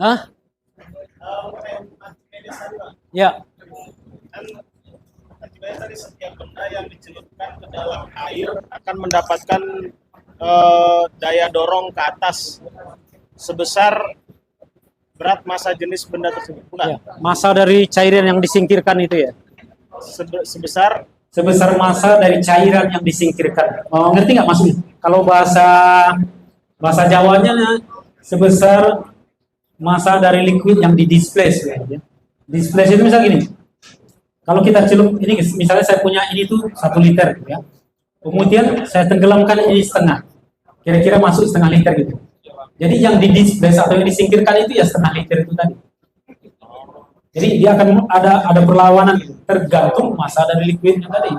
Hah? Ya. Dari setiap benda yang dicelupkan ke dalam air akan mendapatkan daya dorong ke atas sebesar berat massa jenis benda tersebut. Ya. Massa dari cairan yang disingkirkan itu ya? Sebesar massa dari cairan yang disingkirkan. Oh, ngerti nggak maksudnya? Kalau bahasa Jawanya sebesar massa dari liquid yang di-displace ya. Displace itu misalnya gini. Kalau kita celup ini, misalnya saya punya ini tuh 1 liter ya. Kemudian saya tenggelamkan ini setengah. Kira-kira masuk setengah liter gitu. Jadi yang di-displace atau yang disingkirkan itu ya setengah liter itu tadi. Jadi dia akan ada perlawanan gitu, tergantung massa dari liquidnya tadi.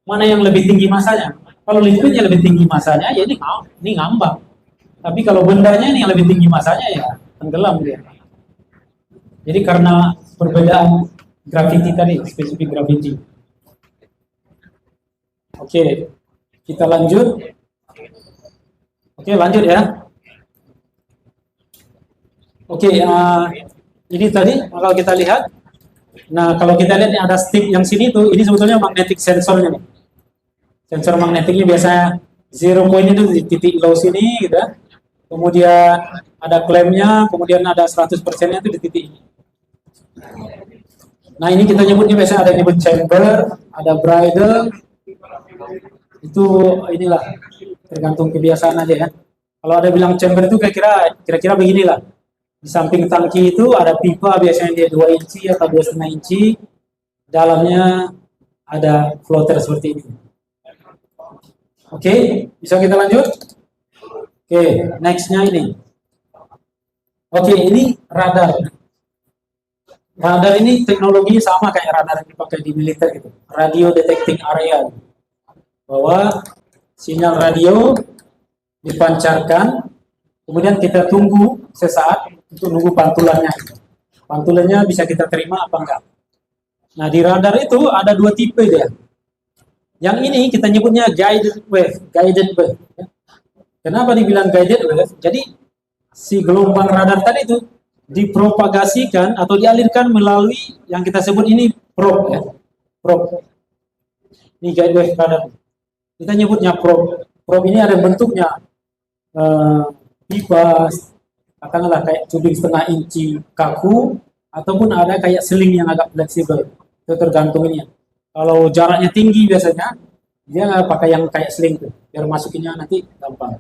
Mana yang lebih tinggi massanya? Kalau liquidnya lebih tinggi massanya, ya ini ngambang. Tapi kalau bendanya ini yang lebih tinggi massanya ya tenggelam dia. Jadi karena perbedaan gravity tadi, spesifik gravity. Oke, kita lanjut. Oke, lanjut ya. Oke, ini tadi kalau kita lihat. Nah, kalau kita lihat ada stick yang sini tuh, ini sebetulnya magnetic sensornya nih. Sensor magnetiknya biasanya 0 point itu di titik low sini gitu ya. Kemudian ada klaimnya, kemudian ada 100%-nya itu di titik ini. Nah, ini kita nyebutnya biasanya ada nyebut chamber, ada bridle. Itu inilah tergantung kebiasaan aja ya. Kalau ada bilang chamber itu kira-kira beginilah. Di samping tangki itu ada pipa, biasanya dia 2 inci atau 2,5 inci. Dalamnya ada floater seperti ini. Oke, bisa kita lanjut? Oke, next-nya ini. Oke, ini radar. Radar ini teknologinya sama kayak radar yang dipakai di militer gitu. Radio detecting area. Bahwa sinyal radio dipancarkan, kemudian kita tunggu sesaat untuk nunggu pantulannya. Pantulannya bisa kita terima apa enggak. Nah, di radar itu ada 2 tipe dia. Yang ini kita nyebutnya guided wave. Kenapa dibilang guided wave? Jadi si gelombang radar tadi itu dipropagasikan atau dialirkan melalui yang kita sebut ini probe ya. Probe. Ini guided wave radar. Kita nyebutnya probe. Probe ini ada bentuknya pipa, katakanlah kayak tubing setengah inci kaku, ataupun ada kayak seling yang agak fleksibel. Itu tergantung ini. Kalau jaraknya tinggi biasanya dia nggak pakai yang kayak seling tuh, biar masukinnya nanti gampang.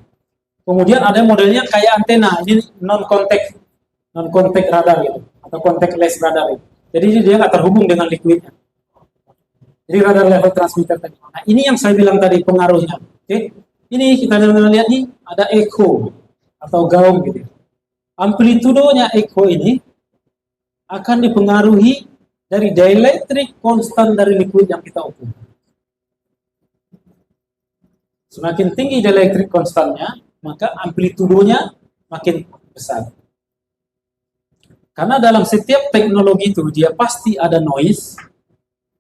Kemudian ada modelnya kayak antena, ini non contact radar gitu, atau contactless radar gitu. Jadi dia nggak terhubung dengan liquidnya. Jadi radar level transmitter tadi. Nah, ini yang saya bilang tadi pengaruhnya. Oke, ini kita lihat nih ada echo atau gaung gitu. Amplitudonya echo ini akan dipengaruhi dari dielectric konstan dari liquid yang kita ukur. Semakin tinggi dielectric konstannya, maka amplitudonya makin besar. Karena dalam setiap teknologi itu dia pasti ada noise,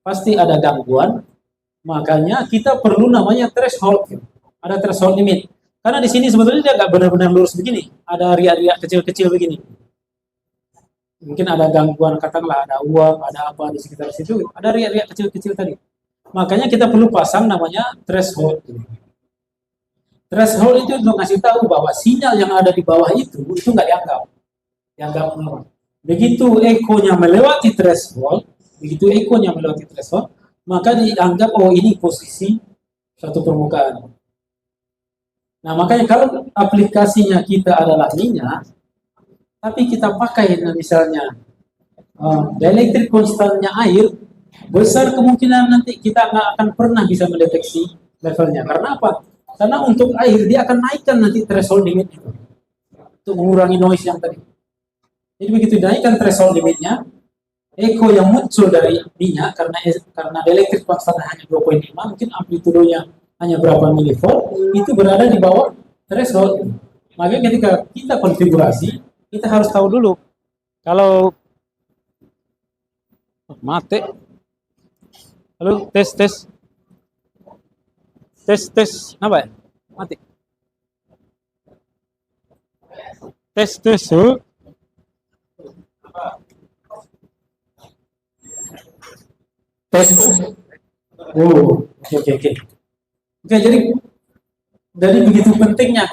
pasti ada gangguan, makanya kita perlu namanya threshold. Ada threshold limit. Karena di sini sebetulnya dia nggak benar-benar lurus begini, ada riak-riak kecil-kecil begini. Mungkin ada gangguan, katakanlah ada uap, ada apa di sekitar situ, ada riak-riak kecil-kecil tadi. Makanya kita perlu pasang namanya threshold. Threshold itu untuk ngasih tahu bahwa sinyal yang ada di bawah itu nggak dianggap. dianggap normal. Begitu ekonya melewati threshold, maka dianggap oh ini posisi suatu permukaan. Nah, makanya kalau aplikasinya kita adalah minyak, tapi kita pakai misalnya dielectric constantnya air, besar kemungkinan nanti kita nggak akan pernah bisa mendeteksi levelnya. Karena apa? Karena untuk air dia akan naikkan nanti threshold limit itu untuk mengurangi noise yang tadi. Jadi begitu dinaikkan threshold limitnya, echo yang muncul dari minyak karena dielectric constant hanya 2,5, mungkin amplitudenya hanya berapa milivolt, itu berada di bawah threshold. Maka ketika kita konfigurasi, kita harus tahu dulu kalau mati. Halo, tes. Apa ya? Mati. Tes. Tes. Oh, oke. Oke, jadi begitu pentingnya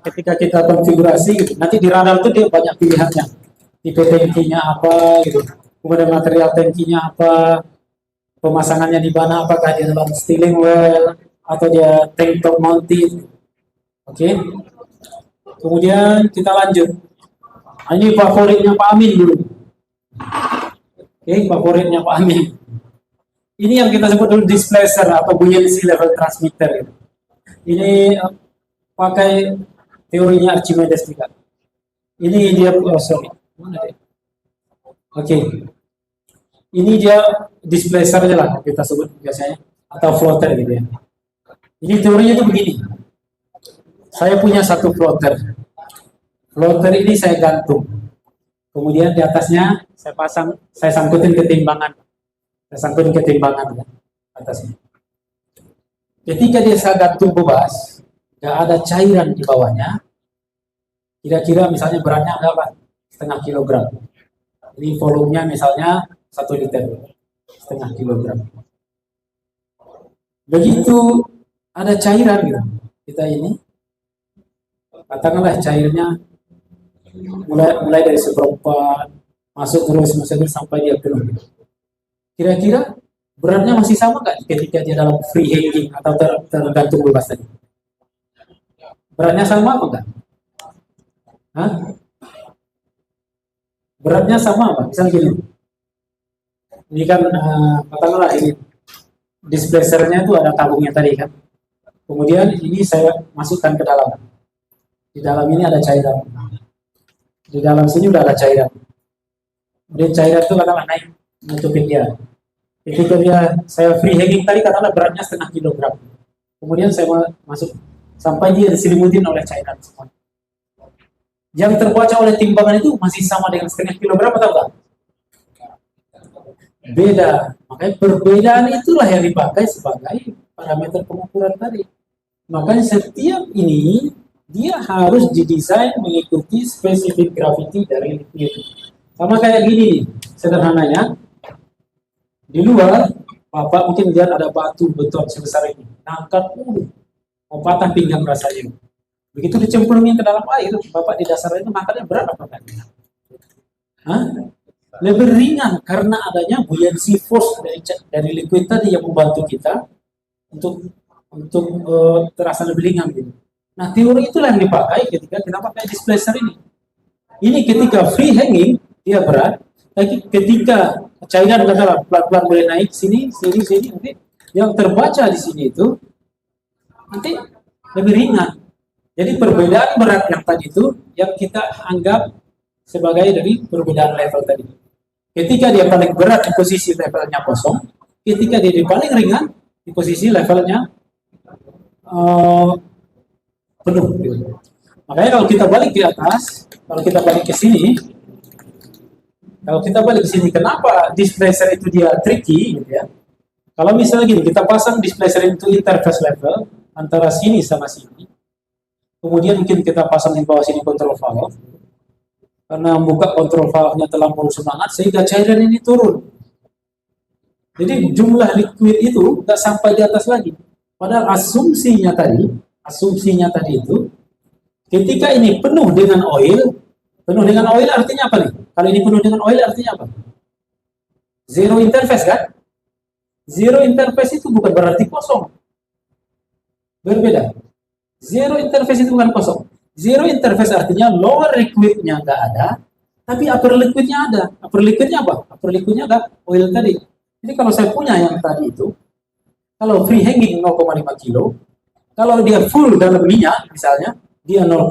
ketika kita konfigurasi gitu. Nanti di radar itu dia banyak pilihannya. Tipe tankinya apa gitu. Kemudian material tankinya apa, pemasangannya di mana, apakah dia dalam steering well atau dia tank top mounted. Oke. Kemudian kita lanjut. Nah, ini favoritnya Pak Amin dulu. Oke, favoritnya Pak Amin. Ini yang kita sebut dulu displacer atau buoyancy level transmitter. Ini pakai teorinya Archimedes juga. Ini dia, mana dia? Oke. Ini dia displacer lah kita sebut biasanya atau floater gitu ya. Ini teorinya itu begini. Saya punya satu floater. Floater ini saya gantung. Kemudian di atasnya saya sangkutin ketimbangan. Ya, atasnya. Ketika dia saya gantung bebas, nggak ada cairan di bawahnya. Kira-kira misalnya beratnya berapa? 0,5 kilogram. Ini volumenya misalnya 1 liter, 0,5 kilogram. Begitu ada cairan gitu, kita ini, katakanlah cairnya mulai dari seperempat, masuk terus sampai dia penuh. Kira-kira beratnya masih sama nggak ketika dia dalam free hanging atau tergantung bebas tadi? Beratnya sama apa enggak? Hah? Beratnya sama apa? Misalnya gini. Ini kan katakanlah ini displacernya itu ada tabungnya tadi kan. Kemudian ini saya masukkan ke dalam. Di dalam ini ada cairan. Di dalam sini udah ada cairan. Kemudian cairan itu katakanlah naik nutupin dia. Ketika saya free hanging tadi katakanlah beratnya 0,5 kilogram. Kemudian saya masuk sampai dia diselimutin oleh cairan semua. Yang terbaca oleh timbangan itu masih sama dengan 0,5 kilogram atau enggak? Beda. Makanya perbedaan itulah yang dipakai sebagai parameter pengukuran tadi. Makanya setiap ini dia harus didesain mengikuti spesifik gravity dari liquid. Sama kayak gini nih, sederhananya. Di luar, Bapak mungkin lihat ada batu beton sebesar ini. Angkat, mau patah pinggang rasanya. Begitu dicemplungin ke dalam air, Bapak di dasar itu makannya berat apa enggak? Hah? Lebih ringan karena adanya buoyancy force dari liquid tadi yang membantu kita untuk terasa lebih ringan gitu. Nah, teori itulah yang dipakai ketika kita pakai displacer ini. Ini ketika free hanging dia berat, tapi ketika cairan katakanlah pelan-pelan boleh naik sini, nanti yang terbaca di sini itu nanti lebih ringan. Jadi perbedaan berat yang tadi itu yang kita anggap sebagai dari perbedaan level tadi. Ketika dia paling berat di posisi levelnya kosong, ketika dia di paling ringan di posisi levelnya penuh. Makanya kalau kita balik di atas, kalau kita balik ke sini, kenapa displacer itu dia tricky, gitu ya? Kalau misalnya gini, kita pasang displacer itu interface level antara sini sama sini, kemudian mungkin kita pasang di bawah sini control valve, karena membuka control valve-nya terlampau semangat sehingga cairan ini turun. Jadi jumlah liquid itu nggak sampai di atas lagi. Padahal asumsinya tadi itu, ketika ini penuh dengan oil, Penuh dengan oil artinya apa nih? Kalau ini penuh dengan oil artinya apa? Zero interface kan? Zero interface itu bukan berarti kosong. Berbeda. Zero interface itu bukan kosong. Zero interface artinya lower liquidnya nggak ada, tapi upper liquidnya ada. Upper liquidnya apa? Upper liquidnya ada oil tadi. Jadi kalau saya punya yang tadi itu, kalau free hanging 0,5 kilo, kalau dia full dalam minyak, misalnya, dia 0,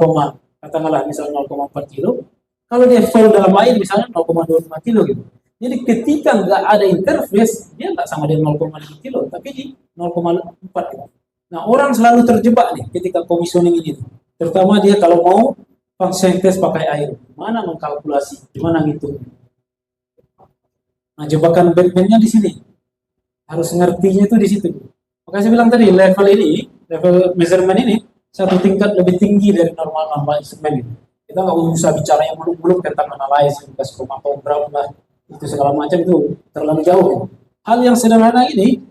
katakanlah misalnya 0,4 kilo, kalau dia full dalam air, misalnya 0,25 kilo gitu. Jadi ketika nggak ada interface, dia nggak sama dengan 0,5 kilo, tapi di 0,4 kilo. Nah, orang selalu terjebak nih ketika commissioning ini. Terutama dia kalau mau function test pakai air. Mana mengkalkulasi, gimana gitu. Nah, jebakan Batman-nya di sini. Harus ngertinya itu di situ. Makanya saya bilang tadi, level measurement ini, satu tingkat lebih tinggi dari normal instrumen itu. Kita nggak usah bicara yang muluk-muluk tentang analysis, gas chromatograph lah, itu segala macam itu terlalu jauh. Hal yang sederhana ini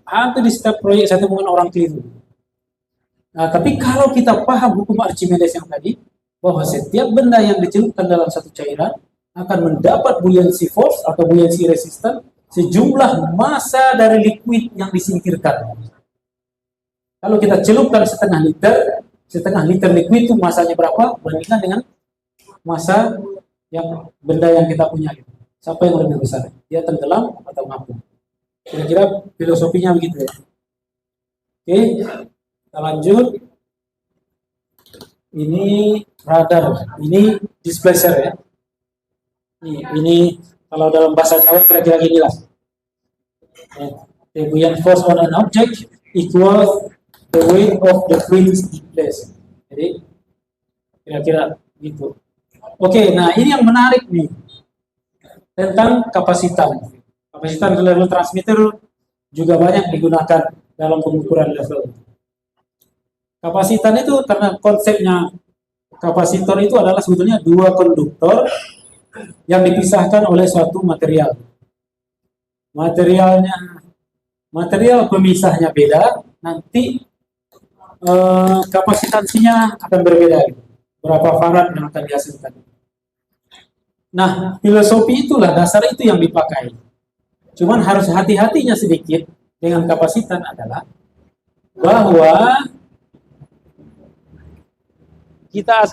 hampir di setiap proyek saya temukan orang keliru. Nah, tapi kalau kita paham hukum Archimedes yang tadi, bahwa setiap benda yang dicelupkan dalam satu cairan akan mendapat buoyancy force atau buoyancy resistance sejumlah massa dari liquid yang disingkirkan. Kalau kita celupkan setengah liter liquid itu masanya berapa? Bandingkan dengan massa yang benda yang kita punya. Siapa yang lebih besar? Dia tenggelam atau ngapung? Kira-kira filosofinya begitu ya. Oke, kita lanjut. Ini radar, ini displacer ya. Ini kalau dalam bahasa Jawa kira-kira gini lah. The buoyant force on an object equals the weight of the fluid displaced. Jadi kira-kira gitu. Oke, nah ini yang menarik nih tentang kapasitan. Kapasitan level transmitter juga banyak digunakan dalam pengukuran level. Kapasitan itu karena konsepnya kapasitor itu adalah sebetulnya dua konduktor yang dipisahkan oleh suatu material. Material pemisahnya beda, nanti kapasitansinya akan berbeda. Berapa farad yang akan dihasilkan. Nah, filosofi itulah dasar itu yang dipakai. Cuman harus hati-hatinya sedikit dengan kapasitan adalah bahwa kita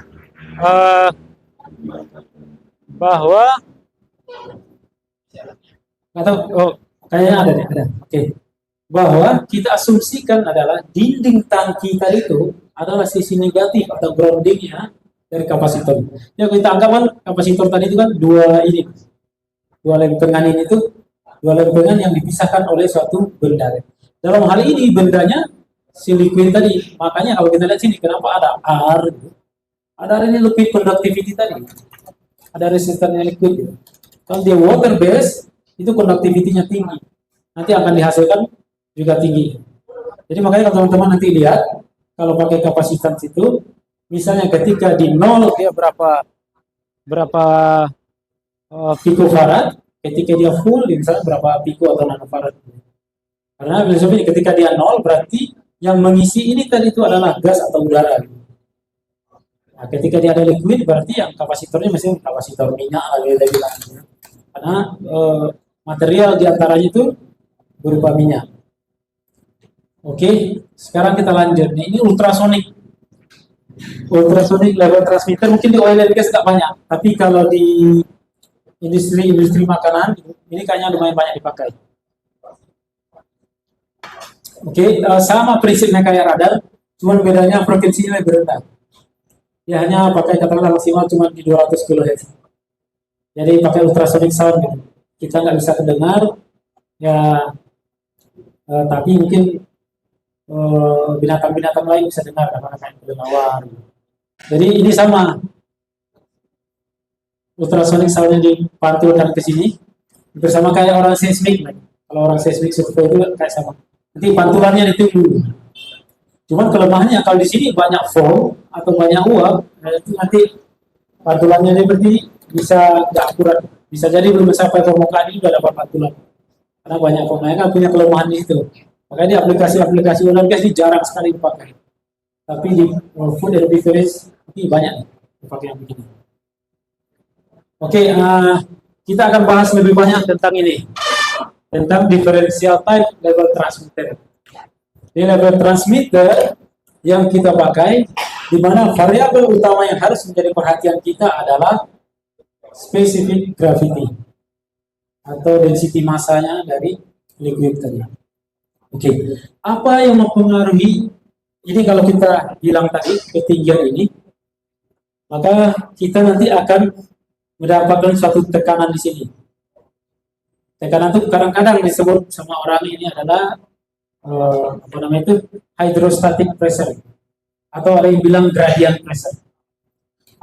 kayaknya ada. Oke. Bahwa kita asumsikan adalah dinding tangki tadi itu adalah sisi negatif atau groundingnya dari kapasitor. Ya kita anggapkan kapasitor tadi itu kan dua lempengan ini itu dua lempengan yang dipisahkan oleh suatu benda. Dalam hal ini bendanya si liquid tadi. Makanya kalau kita lihat sini kenapa ada R? Ada ini liquid conductivity tadi. Ada resistannya liquid. Gitu. Kalau dia water base itu conductivity-nya tinggi. Nanti akan dihasilkan juga tinggi. Jadi makanya kalau teman-teman nanti lihat kalau pakai kapasitas itu misalnya ketika di 0 dia berapa picofarad, ketika dia full misalnya berapa pico atau nanofarad. Karena filosofi ketika dia 0 berarti yang mengisi ini tadi itu adalah gas atau udara. Nah, ketika dia ada liquid berarti yang kapasitornya masih kapasitor minyak lagi bilang. Karena material diantaranya itu berupa minyak. Oke, sekarang kita lanjut. Nah, ini ultrasonic. Ultrasonic level transmitter mungkin di oil and gas nggak banyak, tapi kalau di industri makanan ini kayaknya lumayan banyak dipakai. Oke, sama prinsipnya kayak radar, cuman bedanya frekuensinya lebih rendah. Ya hanya pakai katakanlah maksimal cuma di 200 kHz. Jadi pakai ultrasonic sound gitu. Kita nggak bisa kedengar, ya tapi mungkin binatang-binatang lain bisa dengar karena kayak kelelawar. Jadi ini sama ultrasonic soundnya dipantulkan ke sini bersama kayak orang seismik. Kalau orang seismik survei itu kayak sama. Nanti pantulannya ditunggu. Cuman kelemahannya kalau di sini banyak foam atau banyak uap, itu nanti pantulannya seperti bisa nggak akurat. Bisa jadi belum sampai permukaan ini sudah dapat pantulan. Karena banyak foam, mereka punya kelemahan di situ. Makanya di aplikasi-aplikasi oil and gas ini jarang sekali dipakai. Tapi di food and beverage ini banyak dipakai yang begini. Oke, kita akan bahas lebih banyak tentang ini, tentang differential type level transmitter. Di level transmitter yang kita pakai, di mana variabel utama yang harus menjadi perhatian kita adalah specific gravity atau density masanya dari liquid tadi. Oke, apa yang mempengaruhi ini kalau kita bilang tadi ketinggian ini, maka kita nanti akan mendapatkan suatu tekanan di sini. Tekanan itu kadang-kadang disebut sama orang ini adalah apa namanya itu hydrostatic pressure atau ada yang bilang gradient pressure.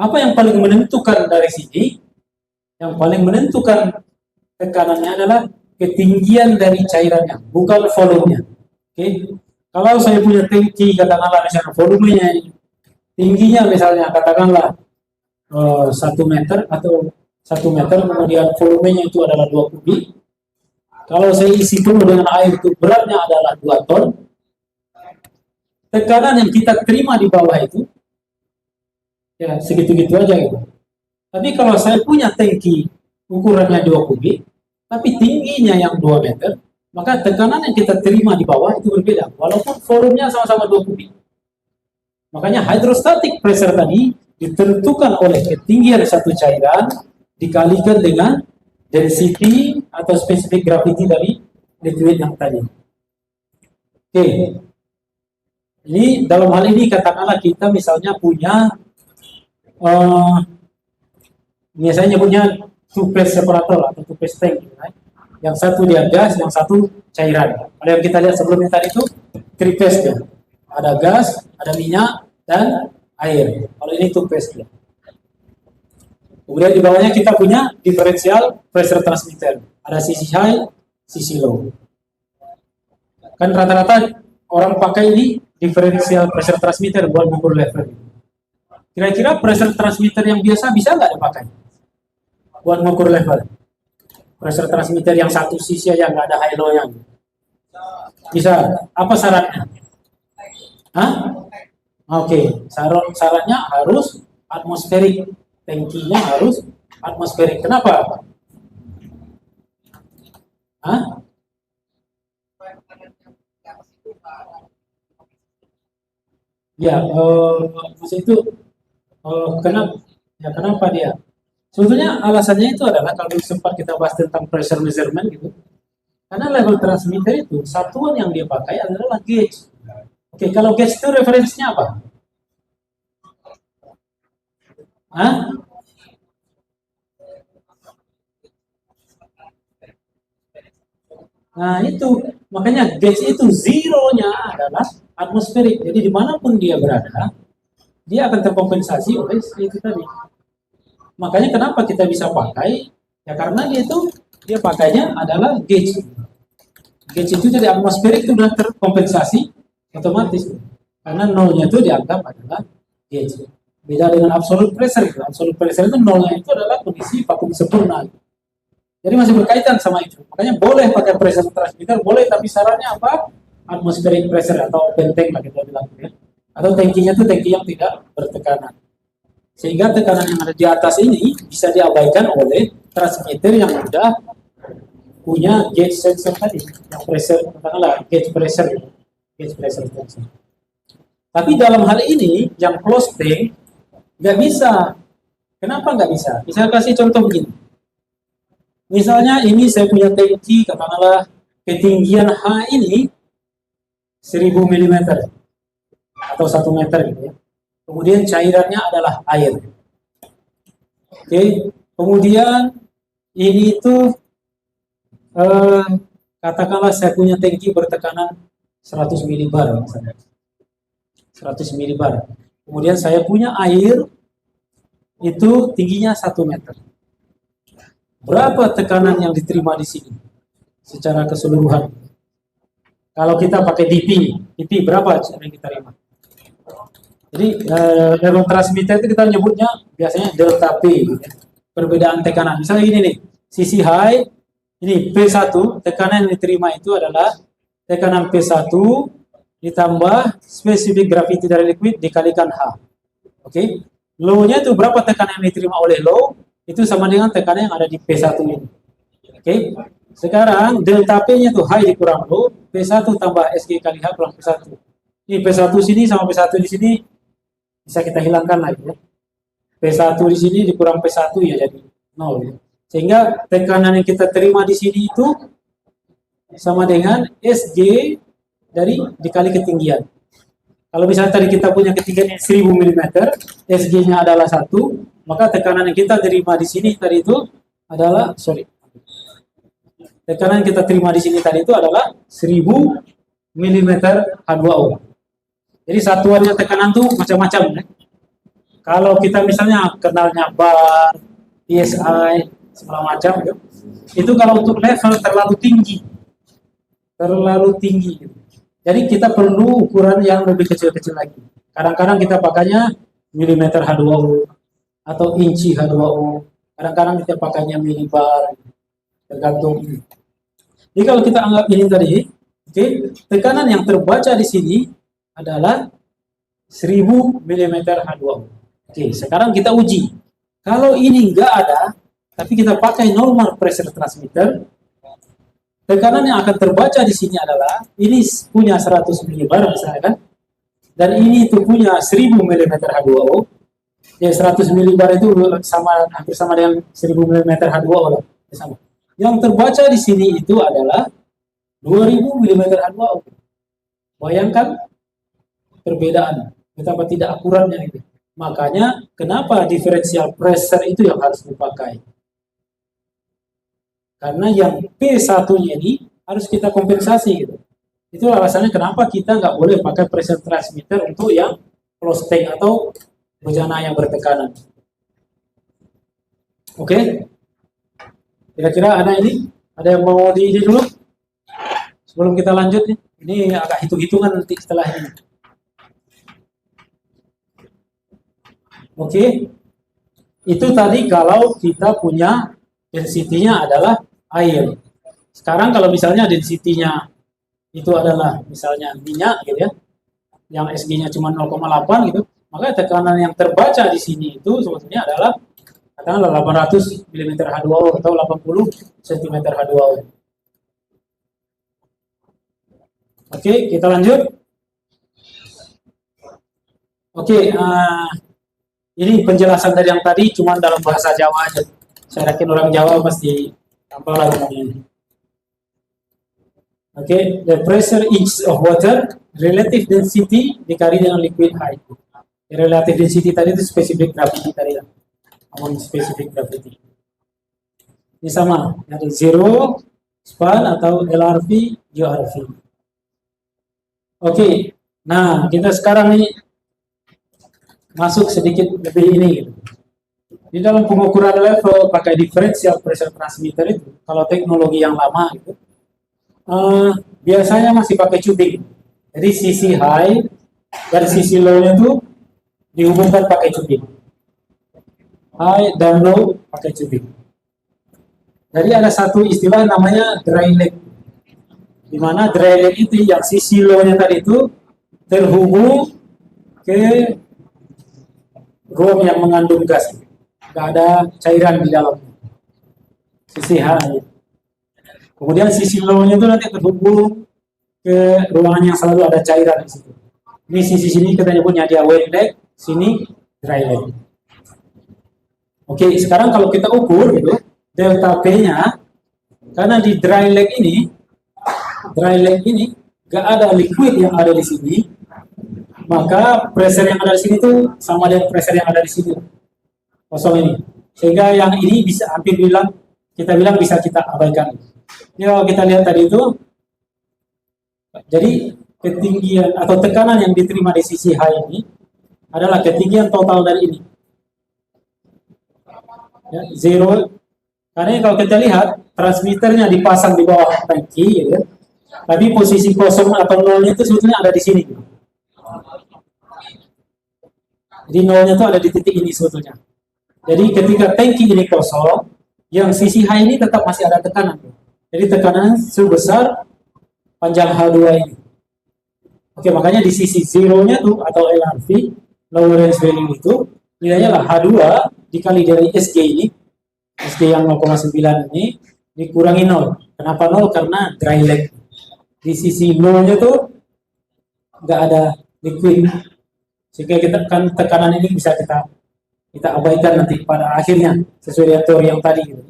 Apa yang paling menentukan dari sini? Yang paling menentukan tekanannya adalah ketinggian dari cairannya, bukan volumenya. Oke, kalau saya punya tangki katakanlah misalnya volumenya tingginya misalnya katakanlah 1 meter atau 1 meter, kemudian volumenya itu adalah 2 kubik. Kalau saya isi penuh dengan air itu beratnya adalah 2 ton, tekanan yang kita terima di bawah itu ya segitu-gitu aja gitu. Tapi kalau saya punya tangki ukurannya 2 kubik, tapi tingginya yang 2 meter, maka tekanan yang kita terima di bawah itu berbeda, walaupun volumenya sama-sama 2 kubik. Makanya hydrostatic pressure tadi ditentukan oleh ketinggian satu cairan dikalikan dengan density atau specific gravity dari liquid yang tadi. Oke, ini dalam hal ini katakanlah kita misalnya punya biasanya nyebutnya two-phase separator atau two-phase tank, right? Yang satu dia gas, yang satu cairan. Kalau yang kita lihat sebelumnya tadi itu three-phase ya. Ada gas, ada minyak, dan air. Kalau ini two-phase ya. Kemudian di bawahnya kita punya differential pressure transmitter. Ada sisi high, sisi low. Kan rata-rata orang pakai ini differential pressure transmitter buat mengukur level. Kira-kira pressure transmitter yang biasa bisa nggak dipakai buat mengukur level? Pressure transmitter yang satu sisi aja nggak ada high low-nya. Bisa. Apa syaratnya? Hah? Oke, syaratnya harus atmosferik. Tangkinya harus atmosferik. Kenapa? Hah? Ya, maksud itu kenapa dia? Sebetulnya alasannya itu adalah kalau sempat kita bahas tentang pressure measurement gitu. Karena level transmitter itu satuan yang dia pakai adalah gauge. Oke, kalau gauge itu referensinya apa? Hah? Nah itu, makanya gauge itu zero-nya adalah atmosferik. Jadi dimanapun dia berada, dia akan terkompensasi oleh itu tadi. Makanya kenapa kita bisa pakai? Ya karena dia pakainya adalah gauge. Gauge itu jadi atmosferik itu sudah terkompensasi otomatis. Karena nolnya itu dianggap adalah gauge. Beda dengan absolute pressure. Absolute pressure itu nolnya itu adalah kondisi vakum sempurna. Jadi masih berkaitan sama itu. Makanya boleh pakai pressure transmitter, boleh, tapi syaratnya apa? Atmospheric pressure atau open tank lah kita bilang ya. Atau tangkinya itu tangki yang tidak bertekanan. Sehingga tekanan yang ada di atas ini bisa diabaikan oleh transmitter yang sudah punya gauge sensor tadi, yang pressure, katakanlah gauge pressure sensor. Tapi dalam hal ini yang closed tank nggak bisa. Kenapa nggak bisa? Bisa kasih contoh begini. Misalnya ini saya punya tangki, katakanlah ketinggian H ini 1000 mm atau 1 meter gitu ya. Kemudian cairannya adalah air. Oke, kemudian ini itu katakanlah saya punya tangki bertekanan 100 milibar misalnya. 100 milibar. Kemudian saya punya air itu tingginya 1 meter. Berapa tekanan yang diterima di sini secara keseluruhan? Kalau kita pakai DP berapa yang kita terima? Jadi level transmitter itu kita nyebutnya biasanya delta P, perbedaan tekanan. Misalnya gini nih, sisi high, ini P1, tekanan yang diterima itu adalah tekanan P1 ditambah specific gravity dari liquid dikalikan H. Oke, low-nya itu berapa tekanan yang diterima oleh low? itu sama dengan tekanan yang ada di P1 ini. Oke. Sekarang delta P-nya tuh high dikurang low, P1 tambah SG kali H kurang P1. Ini P1 sini sama P1 di sini bisa kita hilangkan lagi ya. P1 di sini dikurang P1 ya jadi 0 ya. Sehingga tekanan yang kita terima di sini itu sama dengan SG dikali ketinggian. Kalau misalnya tadi kita punya ketinggian 1000 mm, SG-nya adalah 1, maka tekanan yang kita terima di sini tadi itu adalah tekanan yang kita terima di sini tadi itu adalah 1000 mm H2O. Jadi satuannya tekanan tuh macam-macam ya. Kalau kita misalnya kenalnya bar, PSI, segala macam ya, itu kalau untuk level terlalu tinggi. Gitu. Jadi kita perlu ukuran yang lebih kecil-kecil lagi. Kadang-kadang kita pakainya milimeter H2O atau inci H2O. Kadang-kadang kita pakainya milibar, tergantung. Jadi kalau kita anggap ini tadi, oke, tekanan yang terbaca di sini adalah 1000 mm H2O. Oke, sekarang kita uji. Kalau ini enggak ada, tapi kita pakai normal pressure transmitter, tekanan yang akan terbaca di sini adalah ini punya 100 milibar misalnya kan, dan ini itu punya 1000 mm H2O. Ya 100 milibar itu hampir sama dengan 1000 mm H2O lah, sama. Yang terbaca di sini itu adalah 2000 mm H2O. Bayangkan perbedaan, betapa tidak akuratnya ini. Makanya kenapa differential pressure itu yang harus dipakai. Karena yang P1-nya ini harus kita kompensasi gitu. Itu alasannya kenapa kita nggak boleh pakai pressure transmitter untuk yang close tank atau bejana yang bertekanan. Oke? Kira-kira ada yang mau di dulu? Sebelum kita lanjut nih. Ini agak hitung-hitungan nanti setelah ini. Oke? Itu tadi kalau kita punya density-nya adalah air. Sekarang kalau misalnya density-nya itu adalah misalnya minyak gitu ya, yang SG-nya cuma 0,8 gitu, maka tekanan yang terbaca di sini itu sebetulnya adalah katakanlah 800 mm H2O atau 80 cm H2O. Oke, kita lanjut. Oke, ini penjelasan dari yang tadi cuma dalam bahasa Jawa aja. Saya yakin orang Jawa pasti tanpa lah ngomongnya. Oke, the pressure inch of water, relative density dikali dengan liquid height. Relative density tadi itu specific gravity tadi ya. Ngomong specific gravity. Ini sama, ada zero, span atau LRV, URV. Oke, nah kita sekarang nih masuk sedikit lebih ini gitu. Di dalam pengukuran level pakai differential pressure transmitter itu, kalau teknologi yang lama itu, biasanya masih pakai tubing. Jadi sisi high dan sisi low-nya itu dihubungkan pakai tubing. High dan low pakai tubing. Jadi ada satu istilah namanya dry leg. Di mana dry leg itu yang sisi low-nya tadi itu terhubung ke ruang yang mengandung gas. Nggak ada cairan di dalam sisi high. Kemudian sisi low-nya itu nanti terhubung ke ruangan yang selalu ada cairan di situ. Ini sisi sini kita nyebutnya dia wet leg, sini dry leg. Oke, sekarang kalau kita ukur gitu, delta P-nya, karena di dry leg ini nggak ada liquid yang ada di sini, maka pressure yang ada di sini tuh sama dengan pressure yang ada di sini. Kosong ini, sehingga yang ini bisa kita bilang bisa kita abaikan. Ini kalau kita lihat tadi itu, jadi ketinggian atau tekanan yang diterima di sisi high ini adalah ketinggian total dari ini, ya, zero. Karena kalau kita lihat transmitternya dipasang di bawah tangki, gitu, tapi posisi kosong atau nolnya itu sebetulnya ada di sini. Jadi nolnya itu ada di titik ini sebetulnya. Jadi ketika tangki ini kosong, yang sisi high ini tetap masih ada tekanan. Jadi tekanan sebesar panjang H2 ini. Oke, makanya di sisi zero-nya tuh atau LRV, low range value itu, nilainya lah H2 dikali dari SG ini, SG yang 0,9 ini dikurangi 0. Kenapa 0? Karena dry lag. Di sisi low-nya tuh nggak ada liquid. Sehingga kita kan tekanan ini bisa kita abaikan nanti pada akhirnya sesuai dengan teori yang tadi gitu.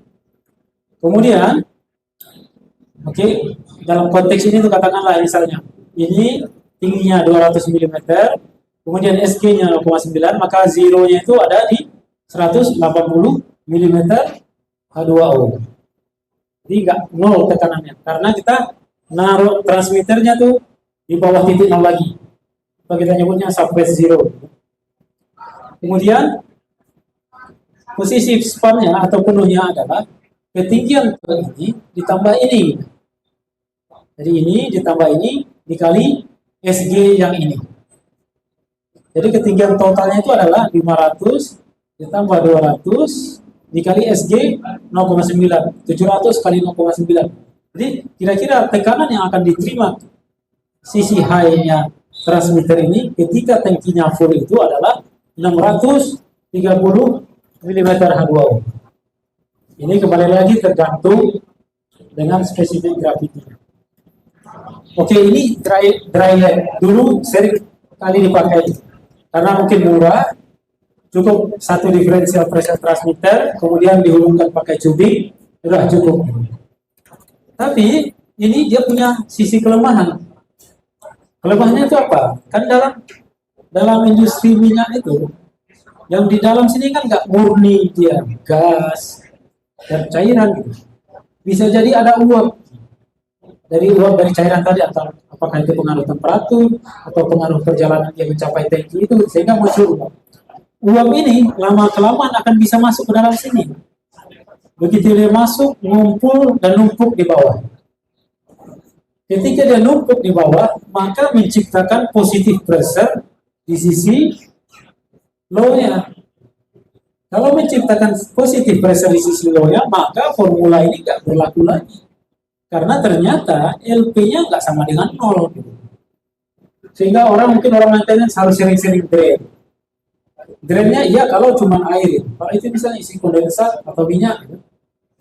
Kemudian oke, dalam konteks ini tuh katakanlah misalnya ini tingginya 200 mm, kemudian SG-nya 0,9, maka zero-nya itu ada di 180 mm H2O. Jadi nggak nol tekanannya, karena kita naruh transmitternya tuh di bawah titik nol lagi. Atau kita nyebutnya subphase zero. Kemudian posisi span-nya atau penuhnya adalah ketinggian ini ditambah ini. Jadi ini ditambah ini dikali SG yang ini. Jadi ketinggian totalnya itu adalah 500 ditambah 200 dikali SG 0,9. 700 kali 0,9. Jadi kira-kira tekanan yang akan diterima sisi high-nya transmitter ini ketika tangkinya full itu adalah 630 mm H2O. Ini kembali lagi tergantung dengan spesifik gravitinya. Oke, ini dry lag. Dulu sering kali dipakai karena mungkin murah, cukup satu differential pressure transmitter, kemudian dihubungkan pakai tubing, sudah cukup. Tapi ini dia punya sisi kelemahan. Kelemahannya itu apa? Kan dalam industri minyak itu, yang di dalam sini kan nggak murni dia gas dan cairan gitu. Bisa jadi ada uap dari cairan tadi, atau apakah itu pengaruh temperatur atau pengaruh perjalanan dia mencapai tangki itu sehingga muncul uap. Uap ini lama kelamaan akan bisa masuk ke dalam sini. Begitu dia masuk, ngumpul dan numpuk di bawah. Ketika dia numpuk di bawah, maka menciptakan positive pressure di sisi low-nya. Kalau menciptakan positive pressure di sisi low-nya, maka formula ini nggak berlaku lagi. Karena ternyata LP-nya nggak sama dengan 0. Sehingga orang maintenance harus sering-sering drain. Drainnya iya kalau cuma air. Kalau itu misalnya isi kondensat atau minyak,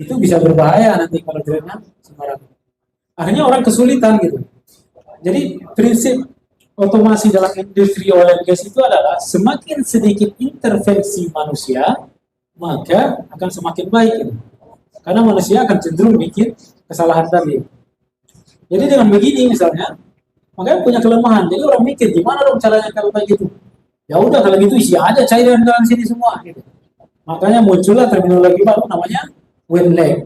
itu bisa berbahaya nanti kalau drainnya sembarangan. Akhirnya orang kesulitan gitu. Jadi prinsip otomasi dalam industri oil and gas itu adalah semakin sedikit intervensi manusia, maka akan semakin baik gitu. Karena manusia akan cenderung bikin kesalahan tadi. Jadi dengan begini misalnya, makanya punya kelemahan. Jadi orang mikir gimana dong caranya kalau kayak gitu. Ya udah kalau gitu isi aja cairan dalam sini semua gitu. Makanya muncullah terminologi baru namanya wet lag.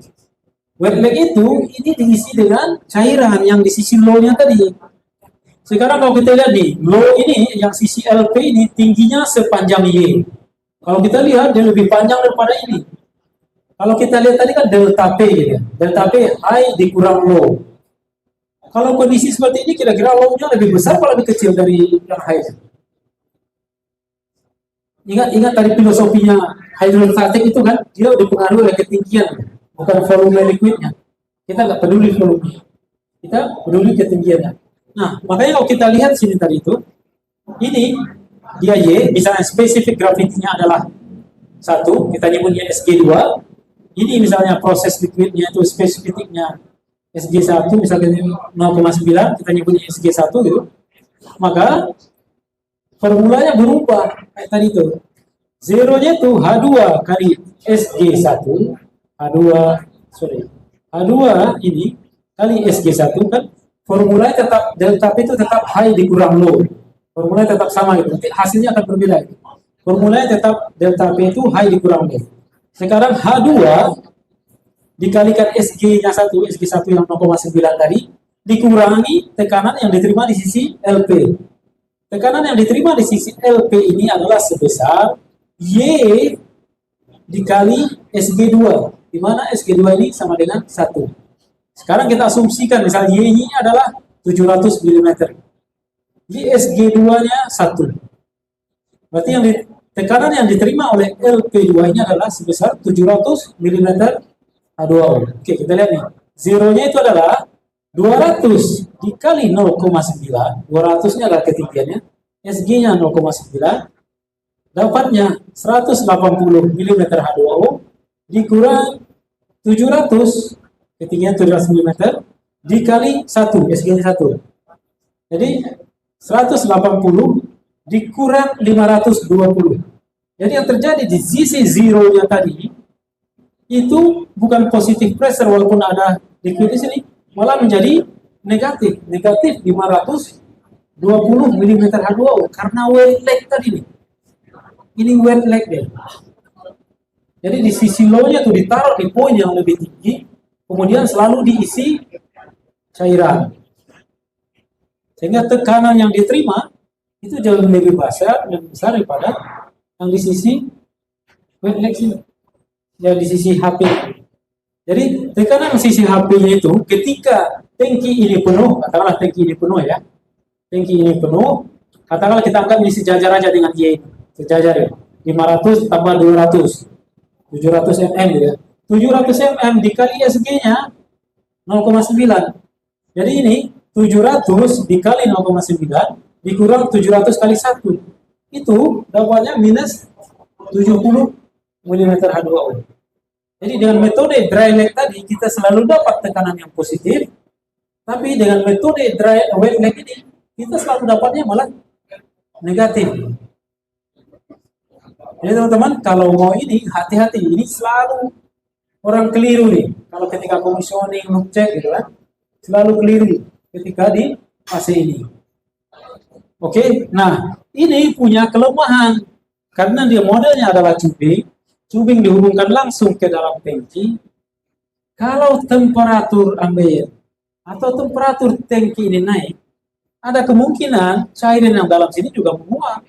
Wet lag itu ini diisi dengan cairan yang di sisi low-nya tadi. Sekarang kalau kita lihat nih, low ini yang sisi LP ini tingginya sepanjang Y. Kalau kita lihat dia lebih panjang daripada ini. Kalau kita lihat tadi kan delta P gitu. Delta P high dikurang low. Kalau kondisi seperti ini kira-kira low-nya lebih besar atau lebih kecil dari yang high? Ingat tadi filosofinya hidrostatik itu kan, dia dipengaruhi oleh ketinggian, bukan volume liquidnya. Kita nggak peduli volume, kita peduli ketinggiannya. Nah, makanya kalau kita lihat sini tadi itu, ini dia Y, misalnya spesifik gravitinya adalah 1, kita nyebutnya SG2. Ini misalnya proses liquidnya itu spesifiknya SG1, misalnya 0,9, kita nyebutnya SG1 gitu. Maka formulanya berubah kayak tadi itu. Zeronya itu H2 kali SG1, H2 ini kali SG1 kan formulanya tetap delta P itu tetap high dikurang low. Formulanya tetap sama gitu. Nanti hasilnya akan berbeda gitu. Formulanya tetap delta P itu high dikurang low. Sekarang H2 dikalikan SG-nya 1, SG1 yang 0,9 tadi dikurangi tekanan yang diterima di sisi LP. Tekanan yang diterima di sisi LP ini adalah sebesar Y dikali SG2, di mana SG2 ini sama dengan 1. Sekarang kita asumsikan misalnya Y ini adalah 700 mm. Jadi SG2-nya 1. Berarti tekanan yang diterima oleh LP2 ini adalah sebesar 700 mm H2O. Oke, kita lihat nih. Zeronya itu adalah 200 dikali 0,9, 200-nya adalah ketinggiannya, SG-nya 0,9, dapatnya 180 mm H2O dikurang 700, ketinggian 700 mm, dikali 1, SG-nya 1. Jadi 180 dikurang 520. Jadi yang terjadi di sisi zero-nya tadi, itu bukan positif pressure walaupun ada liquid di sini, malah menjadi negatif 520 mm H2O karena wet leg tadi nih. Ini wet leg deh. Jadi di sisi low-nya tuh ditaruh di poin yang lebih tinggi, kemudian selalu diisi cairan. Sehingga tekanan yang diterima itu jauh lebih besar daripada yang di sisi wet leg ini. Ya di sisi HP. Jadi tekanan sisi HP-nya itu ketika tangki ini penuh, katakanlah tangki ini penuh ya. Tangki ini penuh, katakanlah kita angkat ini sejajar aja dengan dia ini. Sejajar ya. 500 tambah 200. 700 mm ya. 700 mm dikali SG-nya 0,9. Jadi ini 700 dikali 0,9 dikurang 700 kali 1. Itu dapatnya minus 70 mm H2O. Jadi dengan metode dry leg tadi kita selalu dapat tekanan yang positif, tapi dengan metode wet leg ini kita selalu dapatnya malah negatif. Jadi teman-teman kalau mau ini hati-hati, ini selalu orang keliru nih. Kalau ketika commissioning, look check gitu kan, selalu keliru ketika di fase ini. Oke, nah ini punya kelemahan karena dia modelnya adalah tubing dihubungkan langsung ke dalam tangki. Kalau temperatur ambient atau temperatur tangki ini naik, ada kemungkinan cairan yang dalam sini juga menguap.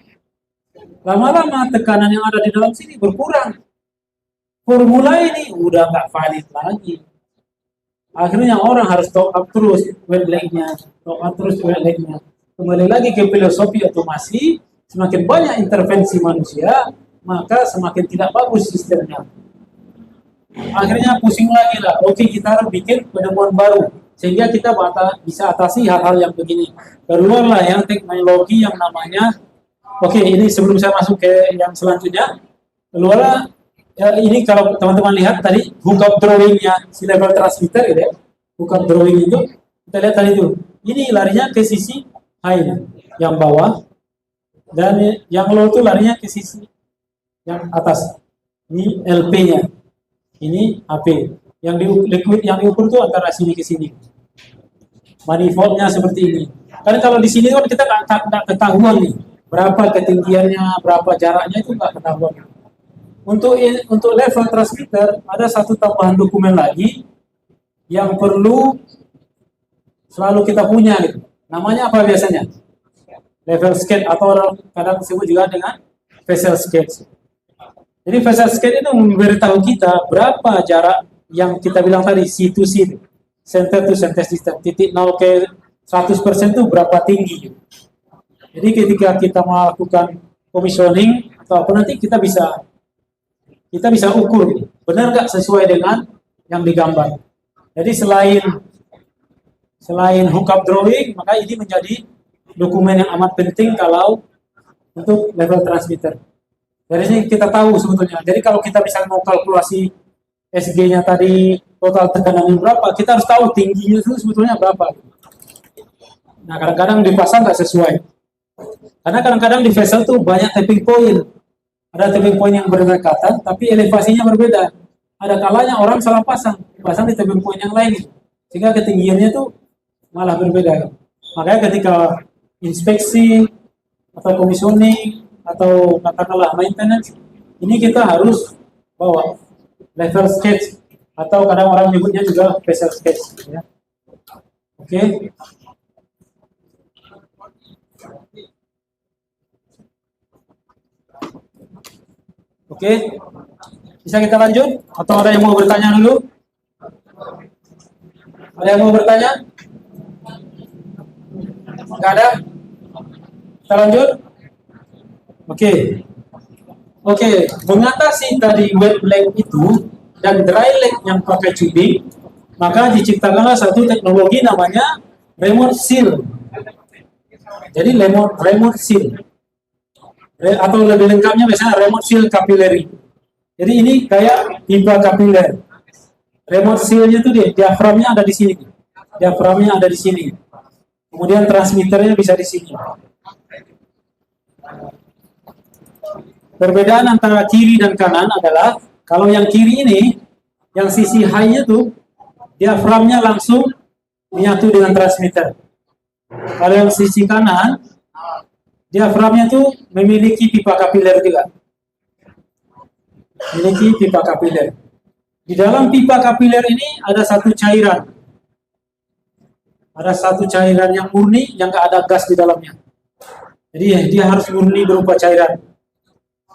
Lama-lama tekanan yang ada di dalam sini berkurang. Formula ini udah nggak valid lagi. Akhirnya orang harus top up terus wet leg-nya, top up terus wet leg-nya. Kembali lagi ke filosofi otomasi, semakin banyak intervensi manusia, maka semakin tidak bagus sistemnya. Akhirnya pusing lagi lah. Oke, kita harus bikin penemuan baru sehingga kita bisa atasi hal-hal yang begini. Keluarlah yang teknologi yang namanya, oke, ini sebelum saya masuk ke yang selanjutnya, keluarlah ya, ini kalau teman-teman lihat tadi hookup drawingnya si level transmitter gitu ya, hookup drawing itu kita lihat tadi itu, ini larinya ke sisi high yang bawah dan yang low itu larinya ke sisi yang atas. Ini LP-nya, ini HP. Yang di liquid yang diukur itu antara sini ke sini. Manifoldnya seperti ini. Karena kalau di sini kan kita nggak ketahuan nih berapa ketinggiannya, berapa jaraknya itu nggak ketahuan. Untuk level transmitter ada satu tambahan dokumen lagi yang perlu selalu kita punya gitu. Namanya apa biasanya? Level skate atau orang kadang disebut juga dengan vessel skate. Jadi vessel skate itu memberitahu kita berapa jarak yang kita bilang tadi C to C, center to center distance, titik 0 ke 100% itu berapa tinggi. Jadi ketika kita melakukan commissioning atau apa nanti kita bisa ukur gitu. Benar nggak sesuai dengan yang digambar. Jadi selain hookup drawing, maka ini menjadi dokumen yang amat penting kalau untuk level transmitter. Dari sini kita tahu sebetulnya. Jadi kalau kita bisa mau kalkulasi SG-nya tadi total tekanannya berapa, kita harus tahu tingginya itu sebetulnya berapa. Nah kadang-kadang dipasang nggak sesuai. Karena kadang-kadang di vessel tuh banyak tapping point. Ada tapping point yang berdekatan, tapi elevasinya berbeda. Ada kalanya orang salah pasang di tapping point yang lain. Sehingga ketinggiannya tuh malah berbeda. Makanya ketika inspeksi atau commissioning atau katakanlah maintenance, ini kita harus bawa level sketch atau kadang orang menyebutnya juga vessel sketch. Ya. Oke. Oke, bisa kita lanjut? Atau ada yang mau bertanya dulu? Ada yang mau bertanya? Enggak ada? Kita lanjut? Oke, mengatasi tadi wet leg itu dan dry leg yang pakai tubing, maka diciptakanlah satu teknologi namanya remote seal. Jadi remote seal. Atau lebih lengkapnya misalnya remote seal capillary. Jadi ini kayak pipa kapiler. Remote seal-nya itu diaframnya ada di sini. Diaframnya ada di sini. Kemudian transmitternya bisa di sini. Perbedaan antara kiri dan kanan adalah kalau yang kiri ini, yang sisi high-nya tuh diaframnya langsung menyatu dengan transmitter. Kalau yang sisi kanan, diaframnya tuh memiliki pipa kapiler juga. Memiliki pipa kapiler. Di dalam pipa kapiler ini ada satu cairan. Ada satu cairan yang murni yang nggak ada gas di dalamnya. Jadi dia harus murni berupa cairan.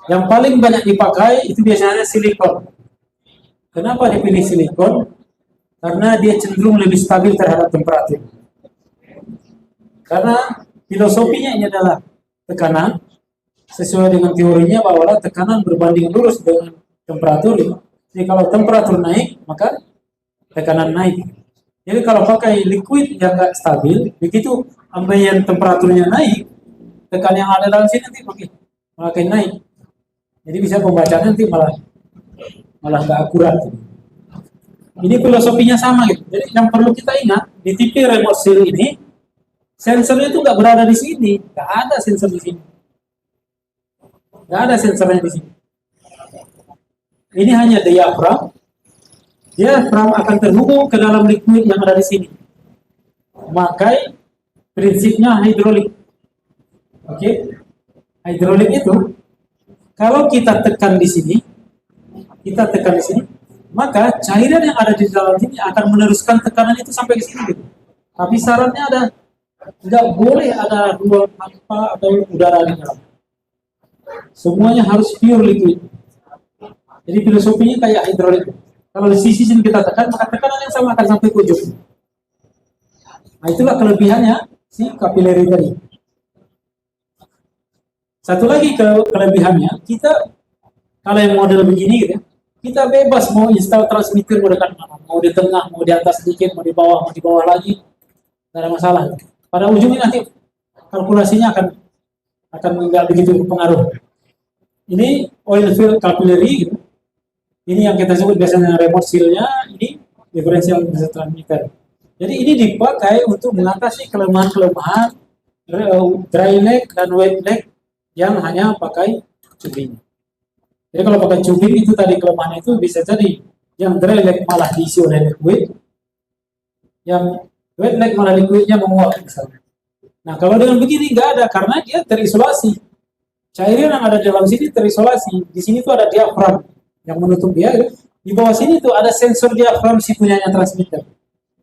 Yang paling banyak dipakai itu biasanya silikon. Kenapa dipilih silikon? Karena dia cenderung lebih stabil terhadap temperatur. Karena filosofinya ini adalah tekanan, sesuai dengan teorinya bahwa tekanan berbanding lurus dengan temperatur. Jadi kalau temperatur naik, maka tekanan naik. Jadi kalau pakai liquid yang nggak stabil, begitu ambien temperaturnya naik, tekanan yang ada dalam sini nanti makin naik. Jadi bisa pembacaan nanti malah nggak akurat. Ini filosofinya sama gitu. Jadi yang perlu kita ingat di TV remote seal ini, sensornya itu nggak berada di sini, nggak ada sensor di sini, nggak ada sensornya di sini. Ini hanya diafram. Diafram akan terhubung ke dalam liquid yang ada di sini. Memakai prinsipnya hidrolik. Oke, hidrolik itu kalau kita tekan di sini, maka cairan yang ada di dalam sini akan meneruskan tekanan itu sampai ke sini. Gitu. Tapi syaratnya ada, nggak boleh ada ruang hampa atau udara di dalam. Semuanya harus pure liquid. Jadi filosofinya kayak hidrolik. Kalau di sisi sini kita tekan, maka tekanan yang sama akan sampai ke ujung. Nah, itulah kelebihannya si kapileri tadi. Satu lagi kelebihannya, kita kalau yang model begini gitu, kita bebas mau install transmitter mau dekat mana, mau di tengah, mau di atas sedikit, mau di bawah lagi, tidak ada masalah. Pada ujungnya nanti kalkulasinya akan nggak begitu pengaruh. Ini oil fill capillary gitu. Ini yang kita sebut biasanya remote seal-nya, ini differential transmitter. Jadi ini dipakai untuk mengatasi kelemahan-kelemahan dry leg dan wet leg yang hanya pakai tubing. Jadi kalau pakai tubing itu tadi kelemahannya itu bisa jadi yang dry leg malah diisi oleh liquid, yang wet leg malah liquidnya menguap misalnya. Nah kalau dengan begini nggak ada karena dia terisolasi. Cairan yang ada di dalam sini terisolasi. Di sini tuh ada diafram yang menutup dia. Di bawah sini tuh ada sensor diafram si punyanya transmitter.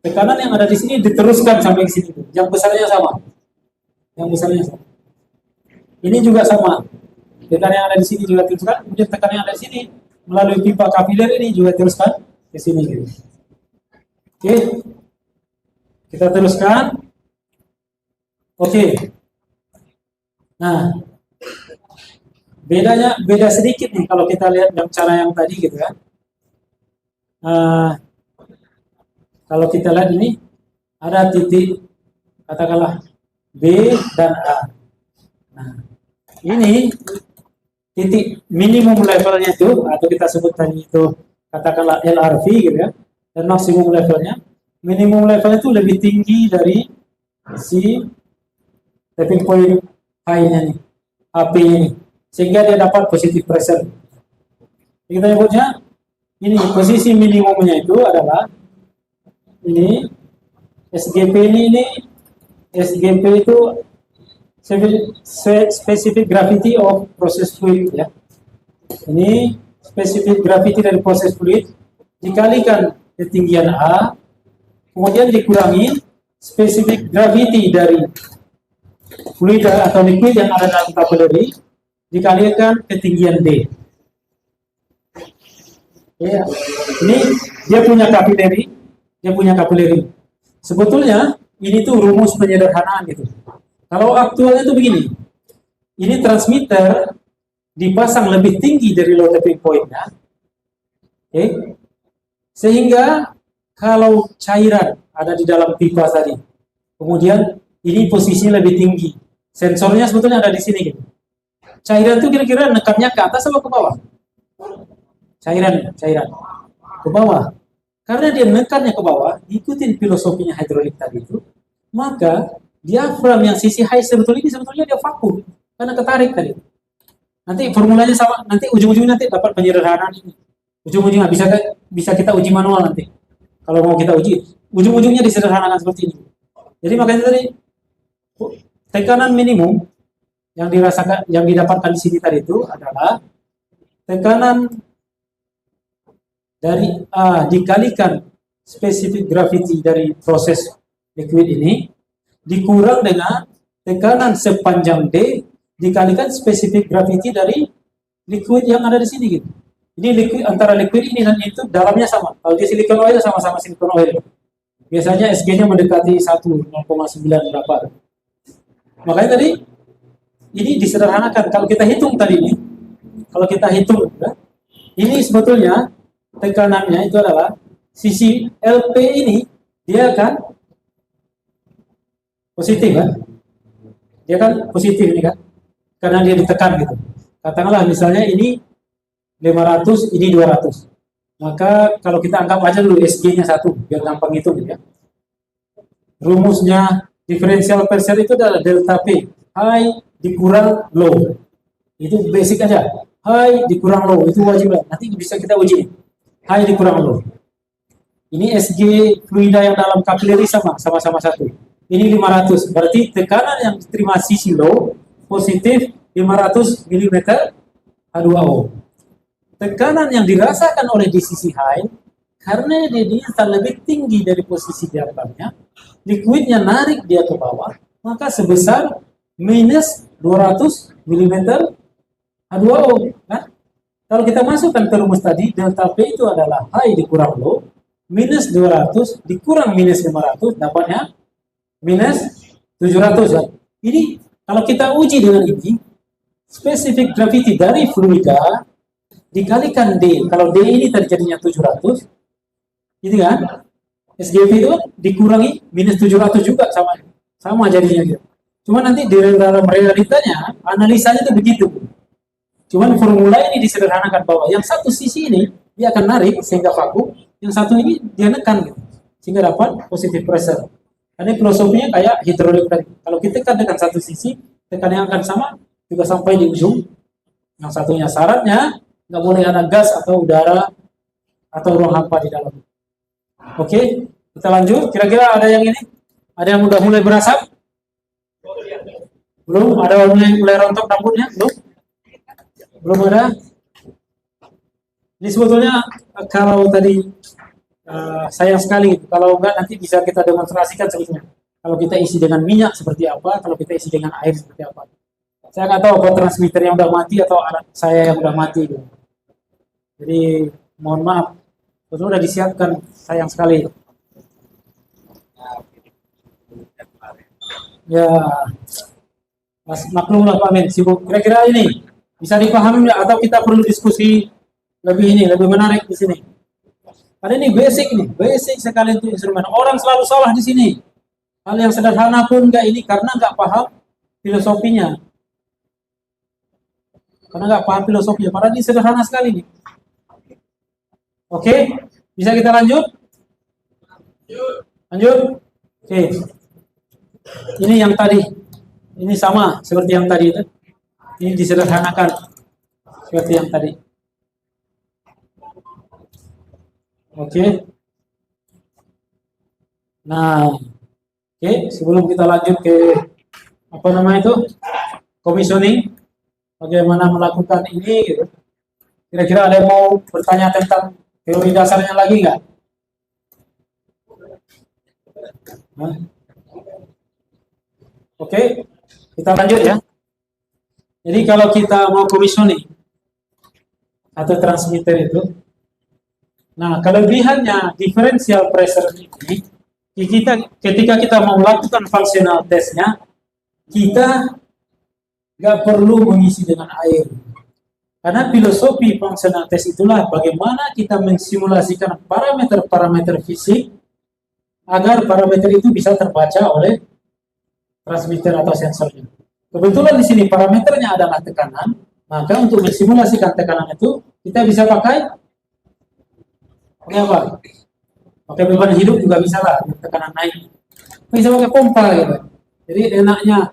Tekanan yang ada di sini diteruskan sampai ke sini. Yang besarnya sama. Ini juga sama. Tekanan yang ada di sini juga teruskan. Kemudian tekanan yang ada di sini melalui pipa kapiler ini juga teruskan ke sini. Oke. Kita teruskan. Oke. Nah, beda sedikit nih kalau kita lihat dalam cara yang tadi gitu kan. Kalau kita lihat ini ada titik katakanlah B dan A. Nah, ini titik minimum levelnya itu atau kita sebut tadi itu katakanlah LRV gitu ya. Dan maksimum levelnya, minimum levelnya itu lebih tinggi dari si tapping point high-nya nih, AP ini. Sehingga dia dapat positive pressure. Kita nyebutnya ini posisi minimumnya itu adalah ini SGP ini SGP itu specific gravity of process fluid ya. Ini specific gravity dari proses fluid dikalikan ketinggian A, kemudian dikurangi specific gravity dari fluid atau liquid yang ada dalam capillary dikalikan ketinggian D. Ya, ini dia punya capillary. Sebetulnya ini tuh rumus penyederhanaan gitu. Kalau aktualnya tuh begini. Ini transmitter dipasang lebih tinggi dari low tapping point-nya. Oke. Sehingga kalau cairan ada di dalam pipa tadi, kemudian ini posisinya lebih tinggi. Sensornya sebetulnya ada di sini gitu. Cairan itu kira-kira nekatnya ke atas atau ke bawah? cairan ke bawah. Karena dia menekannya ke bawah, ikutin filosofinya hidrolik tadi itu, maka diafram yang sisi high sebetulnya dia vakum karena ketarik tadi. Nanti formulanya sama, nanti ujung-ujungnya nanti dapat penyederhanaan ini. Ujung-ujungnya bisa kita uji manual nanti. Kalau mau kita uji, ujung-ujungnya disederhanakan seperti ini. Jadi makanya tadi tekanan minimum yang didapatkan di sini tadi itu adalah tekanan dari A dikalikan spesifik gravity dari proses liquid ini dikurang dengan tekanan sepanjang D dikalikan spesifik gravity dari liquid yang ada di sini gitu. Ini liquid antara liquid ini dan itu dalamnya sama. Kalau di silicon oil sama-sama silicon oil. Biasanya SG-nya mendekati 1, 0,9 berapa. Makanya tadi ini disederhanakan. Kalau kita hitung tadi ini, ya, ini sebetulnya tekanannya itu adalah sisi LP ini dia kan positif kan? Dia kan positif ini kan? Karena dia ditekan gitu. Katakanlah misalnya ini 500, ini 200. Maka kalau kita anggap aja dulu SG-nya 1 biar gampang hitung ya. Rumusnya diferensial pressure itu adalah delta P, high dikurang low. Itu basic aja. High dikurang low itu wajib lah. Nanti bisa kita uji. High dikurang low. Ini SG fluida yang dalam kapileri sama-sama 1. Ini 500. Berarti tekanan yang diterima sisi low positif 500 mm H2O. Tekanan yang dirasakan oleh di sisi high karena dia lebih tinggi dari posisi diaframnya, liquidnya narik dia ke bawah, maka sebesar minus 200 mm H2O. Kan? Kalau kita masukkan ke rumus tadi, delta P itu adalah high dikurang low, minus 200 dikurang minus 500, dapatnya minus 700. Kan? Ini kalau kita uji dengan ini, spesifik gravity dari fluida dikalikan D. Kalau D ini tadi jadinya 700, gitu kan? SGP itu dikurangi minus 700 juga sama jadinya gitu. Cuma nanti di dalam realitanya analisanya itu begitu. Cuman formula ini disederhanakan bahwa yang satu sisi ini dia akan narik sehingga vakum, yang satu ini dia nekan gitu, sehingga dapat positive pressure. Karena filosofinya kayak hidrolik tadi. Kalau kita tekan dengan satu sisi, tekan yang akan sama juga sampai di ujung. Yang satunya syaratnya nggak boleh ada gas atau udara atau ruang hampa di dalam. Oke, kita lanjut. Kira-kira ada yang ini? Ada yang udah mulai berasap? Belum? Ada yang mulai rontok rambutnya? Belum? Belum ada? Ini sebetulnya kalau tadi sayang sekali, kalau enggak nanti bisa kita demonstrasikan sebetulnya. Kalau kita isi dengan minyak seperti apa, kalau kita isi dengan air seperti apa. Saya nggak tahu apa transmitter yang udah mati atau alat saya yang udah mati. Gitu. Jadi mohon maaf, betul udah disiapkan, sayang sekali. Ya, maklum lah Pak Men, sibuk. Kira-kira ini bisa dipahami nggak atau kita perlu diskusi lebih menarik di sini? Karena ini basic sekali untuk instrumen. Orang selalu salah di sini. Hal yang sederhana pun nggak ini karena nggak paham filosofinya. Padahal ini sederhana sekali nih. Oke, bisa kita lanjut? Lanjut? Oke. Ini yang tadi. Ini sama seperti yang tadi itu. Ini disederhanakan seperti yang tadi. Oke. Nah, oke, sebelum kita lanjut ke apa namanya itu? Commissioning, bagaimana melakukan ini gitu. Kira-kira ada yang mau bertanya tentang teori dasarnya lagi nggak? Oke, kita lanjut ya. Jadi kalau kita mau commissioning atau transmitter itu, nah kelebihannya differential pressure ini, ketika kita mau melakukan functional testnya, kita nggak perlu mengisi dengan air. Karena filosofi functional test itulah bagaimana kita mensimulasikan parameter-parameter fisik agar parameter itu bisa terbaca oleh transmitter atau sensornya. Kebetulan di sini parameternya adalah tekanan, maka untuk mensimulasikan tekanan itu kita bisa pakai Pakai apa? Pakai beban hidup juga bisa lah, tekanan naik. Bisa pakai pompa gitu. Jadi enaknya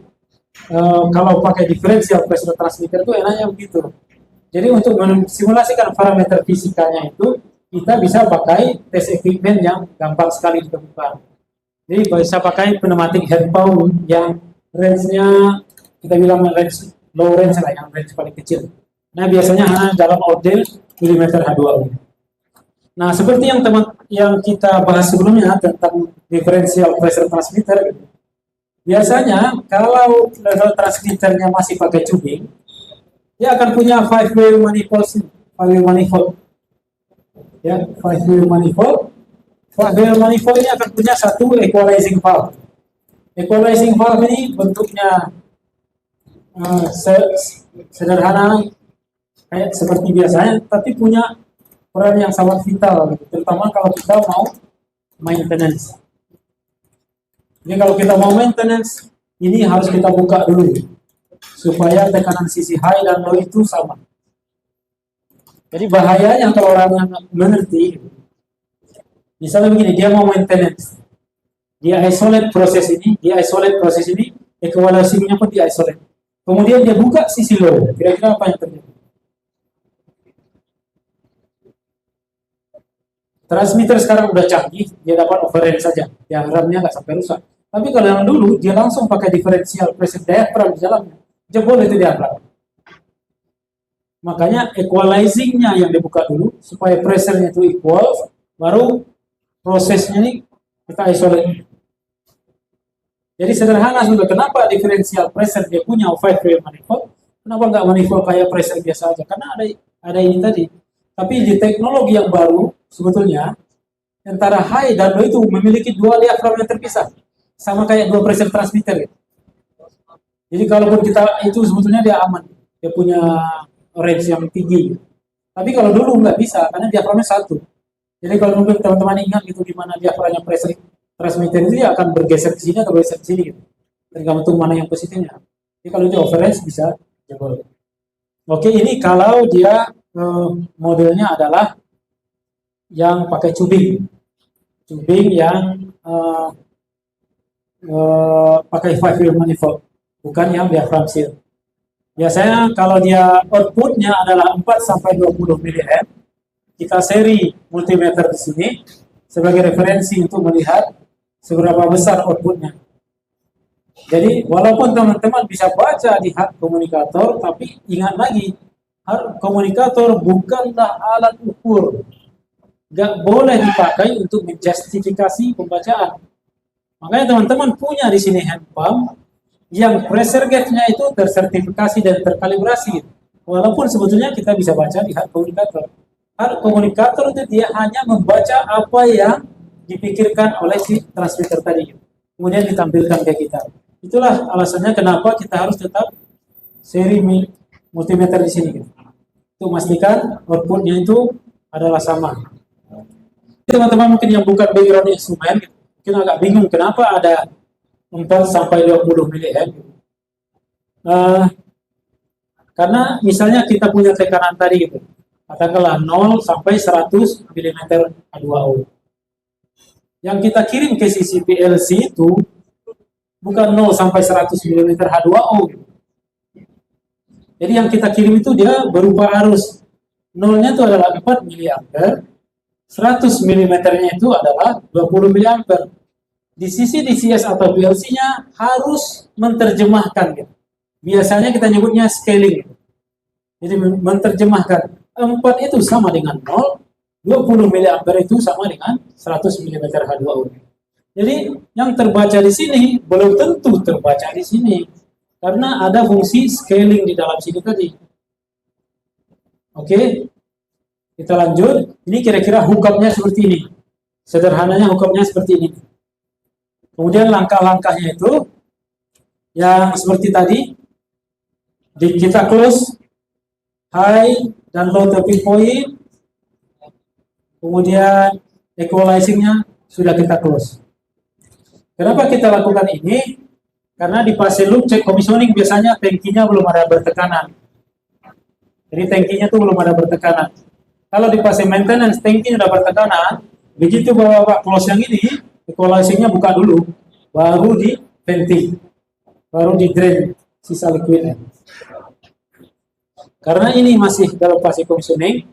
kalau pakai differential pressure transmitter itu enaknya begitu. Jadi untuk mensimulasikan parameter fisikanya itu kita bisa pakai test equipment yang gampang sekali ditemukan. Jadi bisa pakai pneumatic head pump yang range-nya kita bilang range low range lah, yang range paling kecil. Nah biasanya hanya dalam order milimeter H2O. Nah seperti yang kita bahas sebelumnya tentang differential pressure transmitter, biasanya kalau level transmitternya masih pakai tubing, dia akan punya 5-way manifold, ya, 5-way manifold. 5-way manifold ini akan punya satu equalizing valve. Equalizing valve ini bentuknya sederhana kayak seperti biasanya, tapi punya peran yang sangat vital, gitu. Terutama kalau kita mau maintenance. Jadi kalau kita mau maintenance, ini harus kita buka dulu supaya tekanan sisi high dan low itu sama. Jadi bahayanya kalau orang yang mengerti, misalnya begini, dia mau maintenance, dia isolate proses ini, equalizing-nya pun dia isolate. Kemudian dia buka sisi low, kira-kira apa yang terjadi? Transmitter sekarang udah canggih, dia dapat override saja, diagramnya nggak sampai rusak. Tapi kalau yang dulu, dia langsung pakai differential pressure diaphragm di dalamnya, jebol itu diagram. Makanya equalizing-nya yang dibuka dulu, supaya pressure-nya itu equal, baru prosesnya ini kita isolate. Jadi sederhana sudah, kenapa differential pressure dia punya 5-way manifold, kenapa nggak manifold kayak pressure biasa aja? Karena ada ini tadi. Tapi di teknologi yang baru, sebetulnya antara high dan low itu memiliki dua diaphragm yang terpisah, sama kayak dua pressure transmitter. Gitu. Jadi kalaupun kita itu sebetulnya dia aman, dia punya range yang tinggi. Tapi kalau dulu nggak bisa, karena diaphragmnya satu. Jadi kalau mungkin teman-teman ingat gitu gimana diaphragmnya pressure transmitter itu dia akan bergeser ke sini atau bergeser ke sini gitu. Tergantung mana yang positifnya. Jadi kalau dia overrange bisa jebol. Oke, ini kalau dia modelnya adalah yang pakai tubing yang pakai 5-way manifold, bukan yang diaphragm seal. Biasanya kalau dia outputnya adalah 4-20 mA, kita seri multimeter di sini sebagai referensi untuk melihat seberapa besar outputnya. Jadi walaupun teman-teman bisa baca di hard komunikator, tapi ingat lagi, hard komunikator bukanlah alat ukur. Gak boleh dipakai untuk menjustifikasi pembacaan. Makanya teman-teman punya di sini hand pump yang pressure gauge-nya itu tersertifikasi dan terkalibrasi. Walaupun sebetulnya kita bisa baca di hard komunikator. Hard komunikator itu dia hanya membaca apa yang dipikirkan oleh si transmitter tadi. Kemudian ditampilkan ke kita. Itulah alasannya kenapa kita harus tetap seri multimeter di sini. Untuk memastikan outputnya itu adalah sama. Teman-teman mungkin yang bukan background instrumen, mungkin agak bingung kenapa ada 4-20 mA. Karena misalnya kita punya tekanan tadi gitu, katakanlah 0-100 mm H2O. Yang kita kirim ke sisi PLC itu bukan 0-100 mm H2O. Jadi yang kita kirim itu dia berupa arus. 0-nya itu adalah 4 mA, 100 mm-nya itu adalah 20 mA. Di sisi DCS atau PLC-nya harus menerjemahkan. Gitu. Biasanya kita nyebutnya scaling. Gitu. Jadi menerjemahkan 4 itu sama dengan 0, 20 mA itu sama dengan 100 mm H2O. Jadi yang terbaca di sini belum tentu terbaca di sini. Karena ada fungsi scaling di dalam sini tadi. Oke, kita lanjut. Ini kira-kira hookup-nya seperti ini. Sederhananya hookup-nya seperti ini. Kemudian langkah-langkahnya itu yang seperti tadi. Kita close high dan low tapping point. Kemudian equalizing-nya sudah kita close. Kenapa kita lakukan ini? Karena di fase loop check commissioning biasanya tangkinya belum ada bertekanan. Jadi tangkinya tuh belum ada bertekanan. Kalau di fase maintenance, tangki udah bertekanan, begitu bawa close yang ini, equalizingnya buka dulu, baru di venting, baru di drain sisa liquidnya. Karena ini masih dalam fase commissioning,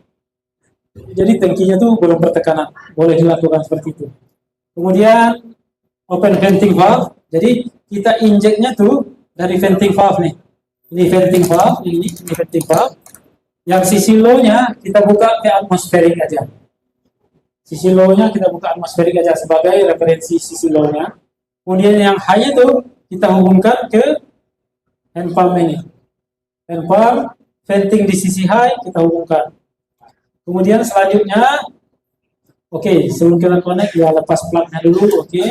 jadi tangkinya tuh belum bertekanan, boleh dilakukan seperti itu. Kemudian open venting valve, jadi kita injeknya tuh dari venting valve nih. Ini venting valve, ini venting valve. Yang sisi low-nya kita buka ke atmosferik aja. Sisi low-nya kita buka atmosferik aja sebagai referensi sisi low-nya. Kemudian yang high itu kita hubungkan ke hand pump ini. Hand pump, venting di sisi high kita hubungkan. Kemudian selanjutnya, oke, sebelum kita connect ya lepas plug-nya dulu, oke.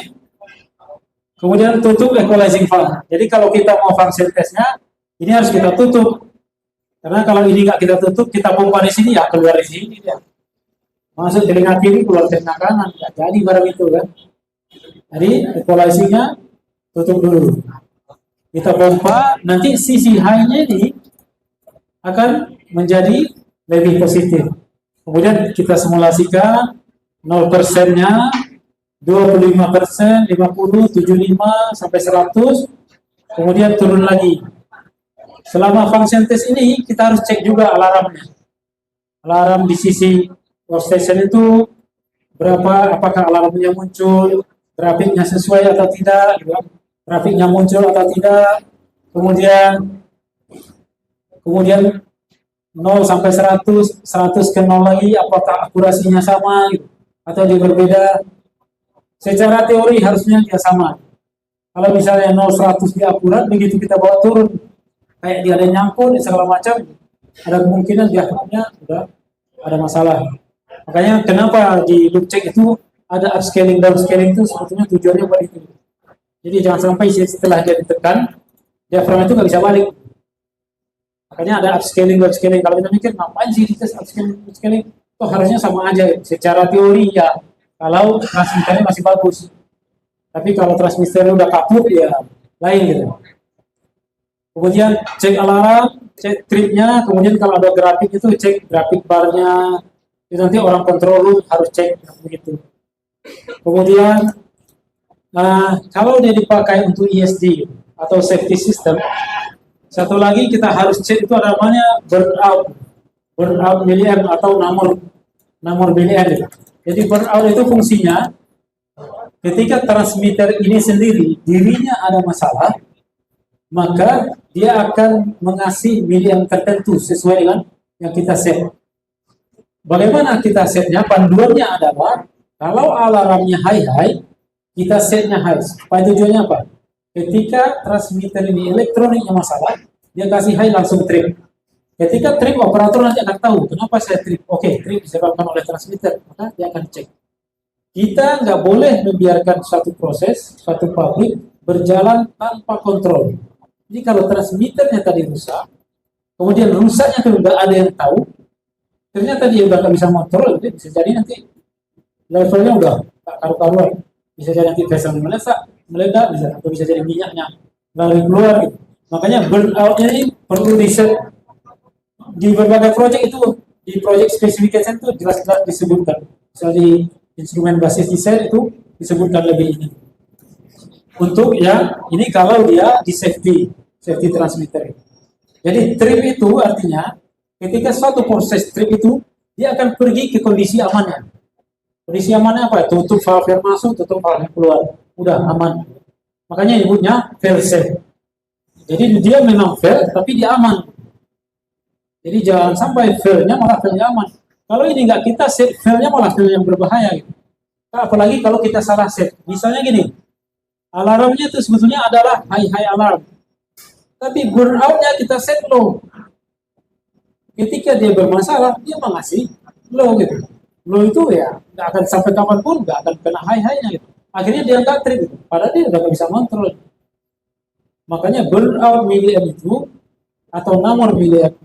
Kemudian tutup equalizing valve. Jadi kalau kita mau function testnya, ini harus kita tutup. Karena kalau ini nggak kita tutup, kita pompa di sini ya keluar di sini ya. Masuk telinga kiri, keluar telinga kanan, nggak jadi barang itu kan. Jadi equalizingnya tutup dulu. Kita pompa, nanti sisi high-nya ini akan menjadi lebih positif. Kemudian kita simulasikan 0%-nya, 25%, 50, 75 sampai 100, kemudian turun lagi. Selama function test ini kita harus cek juga alarmnya. Alarm di sisi workstation itu berapa, apakah alarmnya muncul, grafiknya sesuai atau tidak, grafiknya muncul atau tidak. Kemudian 0 sampai 100, 100 ke 0 lagi, apakah akurasinya sama atau dia berbeda. Secara teori harusnya dia sama. Kalau misalnya 0 100 dia akurat, begitu kita bawa turun kayak dia ada nyangkut segala macam, ada kemungkinan diaframnya udah ada masalah. Makanya kenapa di loop check itu ada upscaling, downscaling itu sebetulnya tujuannya buat itu. Jadi jangan sampai setelah dia ditekan, diafram itu nggak bisa balik. Makanya ada upscaling, downscaling. Kalau kita mikir ngapain sih dites upscaling, downscaling? Itu harusnya sama aja. Secara teori ya, kalau transmitternya masih bagus. Tapi kalau transmitternya udah kaput ya lain gitu. Kemudian cek alarm, cek tripnya, kemudian kalau ada grafik itu cek grafik barnya. Itu nanti orang kontrol room harus cek begitu. Kemudian kalau dia dipakai untuk ESD atau safety system, satu lagi kita harus cek itu ada namanya burnout milliamp atau nomor milliamp. Jadi burnout itu fungsinya ketika transmitter ini sendiri dirinya ada masalah, maka dia akan mengasih miliamp tertentu sesuai dengan yang kita set. Bagaimana kita setnya? Panduannya adalah kalau alarmnya high, kita setnya high. Supaya tujuannya apa? Ketika transmitter ini elektroniknya masalah, dia kasih high langsung trip. Ketika trip, operator nanti akan tahu kenapa saya trip. Oke, trip disebabkan oleh transmitter, maka dia akan cek. Kita nggak boleh membiarkan suatu proses, suatu pabrik berjalan tanpa kontrol. Jadi kalau transmitternya tadi rusak, kemudian rusaknya itu nggak ada yang tahu, ternyata dia udah nggak bisa kontrol, jadi bisa jadi nanti levelnya udah tak karu-karuan, bisa jadi nanti vessel meledak, bisa jadi minyaknya lari keluar. Gitu. Makanya burnout-nya ini perlu riset di berbagai proyek itu, di project specification itu jelas-jelas disebutkan. Misalnya di instrumen basis desain itu disebutkan lebih ini. Untuk ya ini kalau dia di safety transmitter. Jadi trip itu artinya ketika suatu proses trip itu dia akan pergi ke kondisi amannya. Kondisi amannya apa? Tutup valve yang masuk, tutup valve yang keluar. Udah aman. Makanya nyebutnya fail safe. Jadi dia memang fail tapi dia aman. Jadi jangan sampai failnya malah failnya aman. Kalau ini nggak kita set, failnya malah fail yang berbahaya. Gitu. Nah, apalagi kalau kita salah set. Misalnya gini, alarmnya itu sebetulnya adalah high alarm. Tapi burnout-nya kita set low. Ketika dia bermasalah, dia mengasih low gitu. Low itu ya nggak akan sampai kapanpun nggak akan kena high-nya gitu. Akhirnya dia nggak trip gitu. Padahal dia udah nggak bisa kontrol. Makanya burnout milliamp itu atau nomor milliamp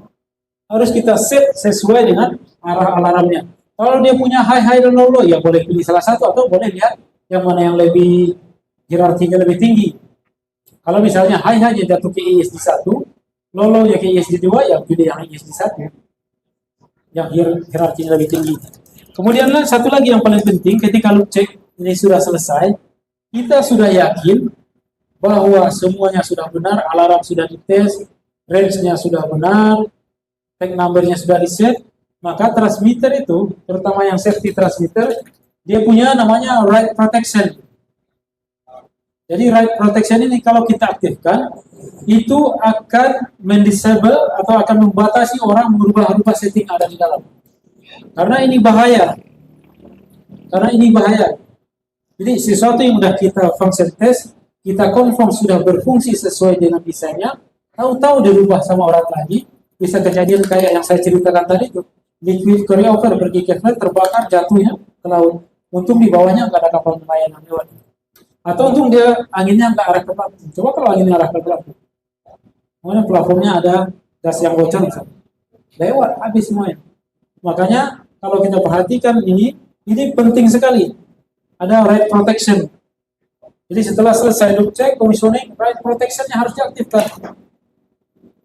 harus kita set sesuai dengan arah alarmnya. Kalau dia punya high dan low, ya boleh pilih salah satu atau boleh lihat yang mana yang lebih hierarkinya lebih tinggi. Kalau misalnya high jatuh ke ISD 1, low ya ke ISD 2, ya pilih yang ISD 1. yang hierarkinya lebih tinggi. Kemudian satu lagi yang paling penting, ketika loop check ini sudah selesai, kita sudah yakin bahwa semuanya sudah benar, alarm sudah dites, range-nya sudah benar, tag number-nya sudah di-set, maka transmitter itu, terutama yang safety transmitter, dia punya namanya write protection. Jadi write protection ini kalau kita aktifkan, itu akan mendisable atau akan membatasi orang merubah-rubah setting ada di dalam. Karena ini bahaya. Jadi sesuatu yang sudah kita function test, kita confirm sudah berfungsi sesuai dengan desainnya, tahu-tahu dirubah sama orang lagi, bisa kejadian kayak yang saya ceritakan tadi itu, liquid carryover pergi ke flat, terbakar, jatuhnya ke laut. Untung di bawahnya nggak ada kapal nelayan yang lewat. Atau untung dia anginnya nggak arah ke plafon. Coba kalau anginnya arah ke plafon, makanya plafonnya ada gas yang bocor, lewat habis semuanya. Makanya kalau kita perhatikan ini penting sekali. Ada write protection. Jadi setelah selesai loop check, commissioning, write protection-nya harus diaktifkan.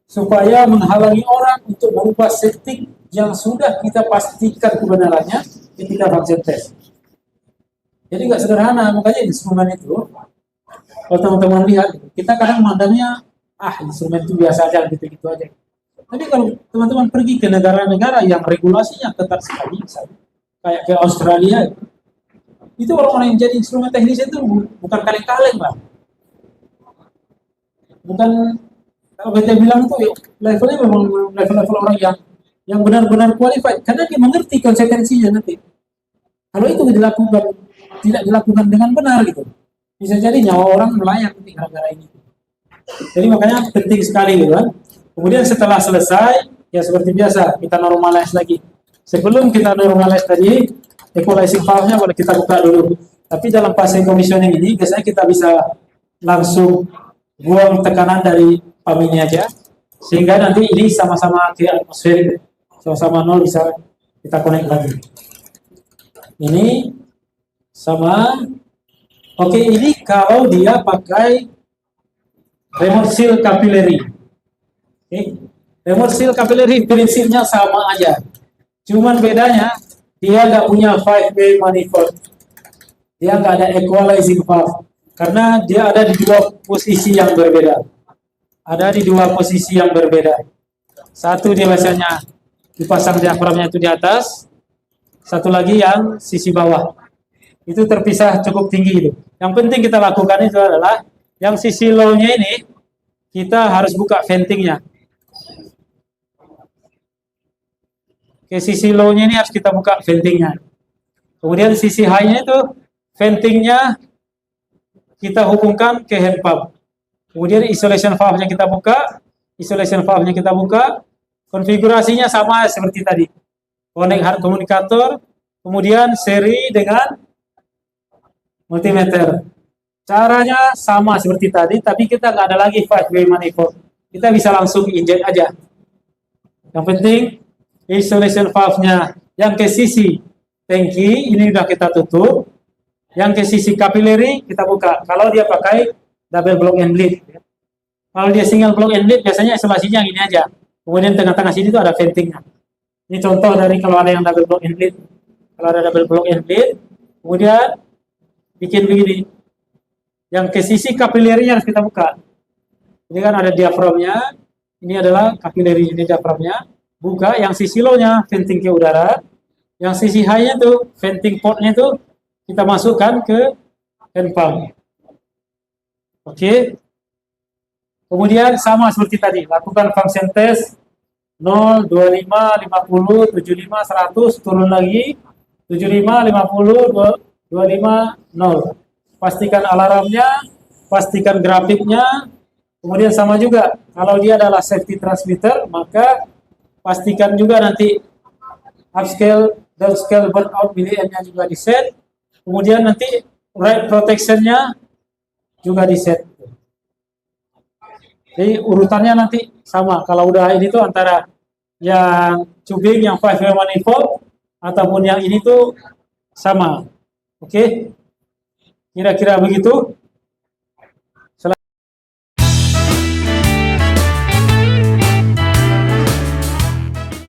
Supaya menghalangi orang untuk merubah setting yang sudah kita pastikan kebenarannya ketika function test. Jadi nggak sederhana, makanya instrumen itu, kalau teman-teman lihat, kita kadang memandangnya, instrumen itu biasa aja, gitu-gitu aja. Tapi kalau teman-teman pergi ke negara-negara yang regulasinya ketat sekali, misalnya, kayak ke Australia, itu orang-orang yang jadi instrumen teknis itu bukan kaleng-kaleng lah. Bukan, kalau kita bilang tuh levelnya memang level-level orang yang benar-benar qualified, karena dia mengerti konsekuensinya nanti. Kalau itu tidak dilakukan dengan benar gitu, bisa jadi nyawa orang melayang di gara-gara ini. Jadi makanya penting sekali gitu kan. Kemudian setelah selesai, ya seperti biasa kita normalize lagi. Sebelum kita normalize tadi, equalizing valve-nya boleh kita buka dulu. Tapi dalam fase commissioning ini biasanya kita bisa langsung buang tekanan dari pump ini aja, sehingga nanti ini sama-sama ke atmosfer, sama-sama nol, bisa kita connect lagi. Ini sama. Oke, ini kalau dia pakai remote seal capillary. Remote seal capillary prinsipnya sama aja. Cuman bedanya dia nggak punya 5-way manifold. Dia nggak ada equalizing valve. Karena dia ada di dua posisi yang berbeda. Satu dia biasanya dipasang diaframnya itu di atas. Satu lagi yang sisi bawah. Itu terpisah cukup tinggi itu. Yang penting kita lakukan itu adalah yang sisi low-nya ini kita harus buka ventingnya. Ke sisi low-nya ini harus kita buka ventingnya. Kemudian sisi high-nya itu ventingnya kita hubungkan ke hand pump. Kemudian isolation valve-nya kita buka. Konfigurasinya sama seperti tadi. Connect hard communicator, kemudian seri dengan multimeter. Caranya sama seperti tadi, tapi kita nggak ada lagi 5-way manifold. Kita bisa langsung inject aja. Yang penting isolation valve-nya yang ke sisi tangki ini udah kita tutup, yang ke sisi capillary kita buka. Kalau dia pakai double block and bleed, kalau dia single block and bleed biasanya isolasinya gini aja. Kemudian tengah-tengah sini tuh ada ventingnya. Ini contoh dari kalau ada yang double block and bleed. Kalau ada double block and bleed, kemudian bikin begini. Yang ke sisi capillary-nya harus kita buka. Ini kan ada diaframnya. Ini adalah capillary, ini diaframnya. Buka. Yang sisi low-nya venting ke udara. Yang sisi high-nya tuh venting port-nya tuh kita masukkan ke hand pump. Oke. Kemudian sama seperti tadi, lakukan function test 0, 25, 50, 75, 100, turun lagi 75, 50, 25, 0. Pastikan alarmnya, pastikan grafiknya. Kemudian sama juga, kalau dia adalah safety transmitter, maka pastikan juga nanti upscale, downscale, burnout milliamp-nya juga di set. Kemudian nanti write protection-nya juga di set. Jadi urutannya nanti sama. Kalau udah ini tuh antara yang tubing, yang 5-way manifold, ataupun yang ini tuh sama. Oke? Kira-kira begitu.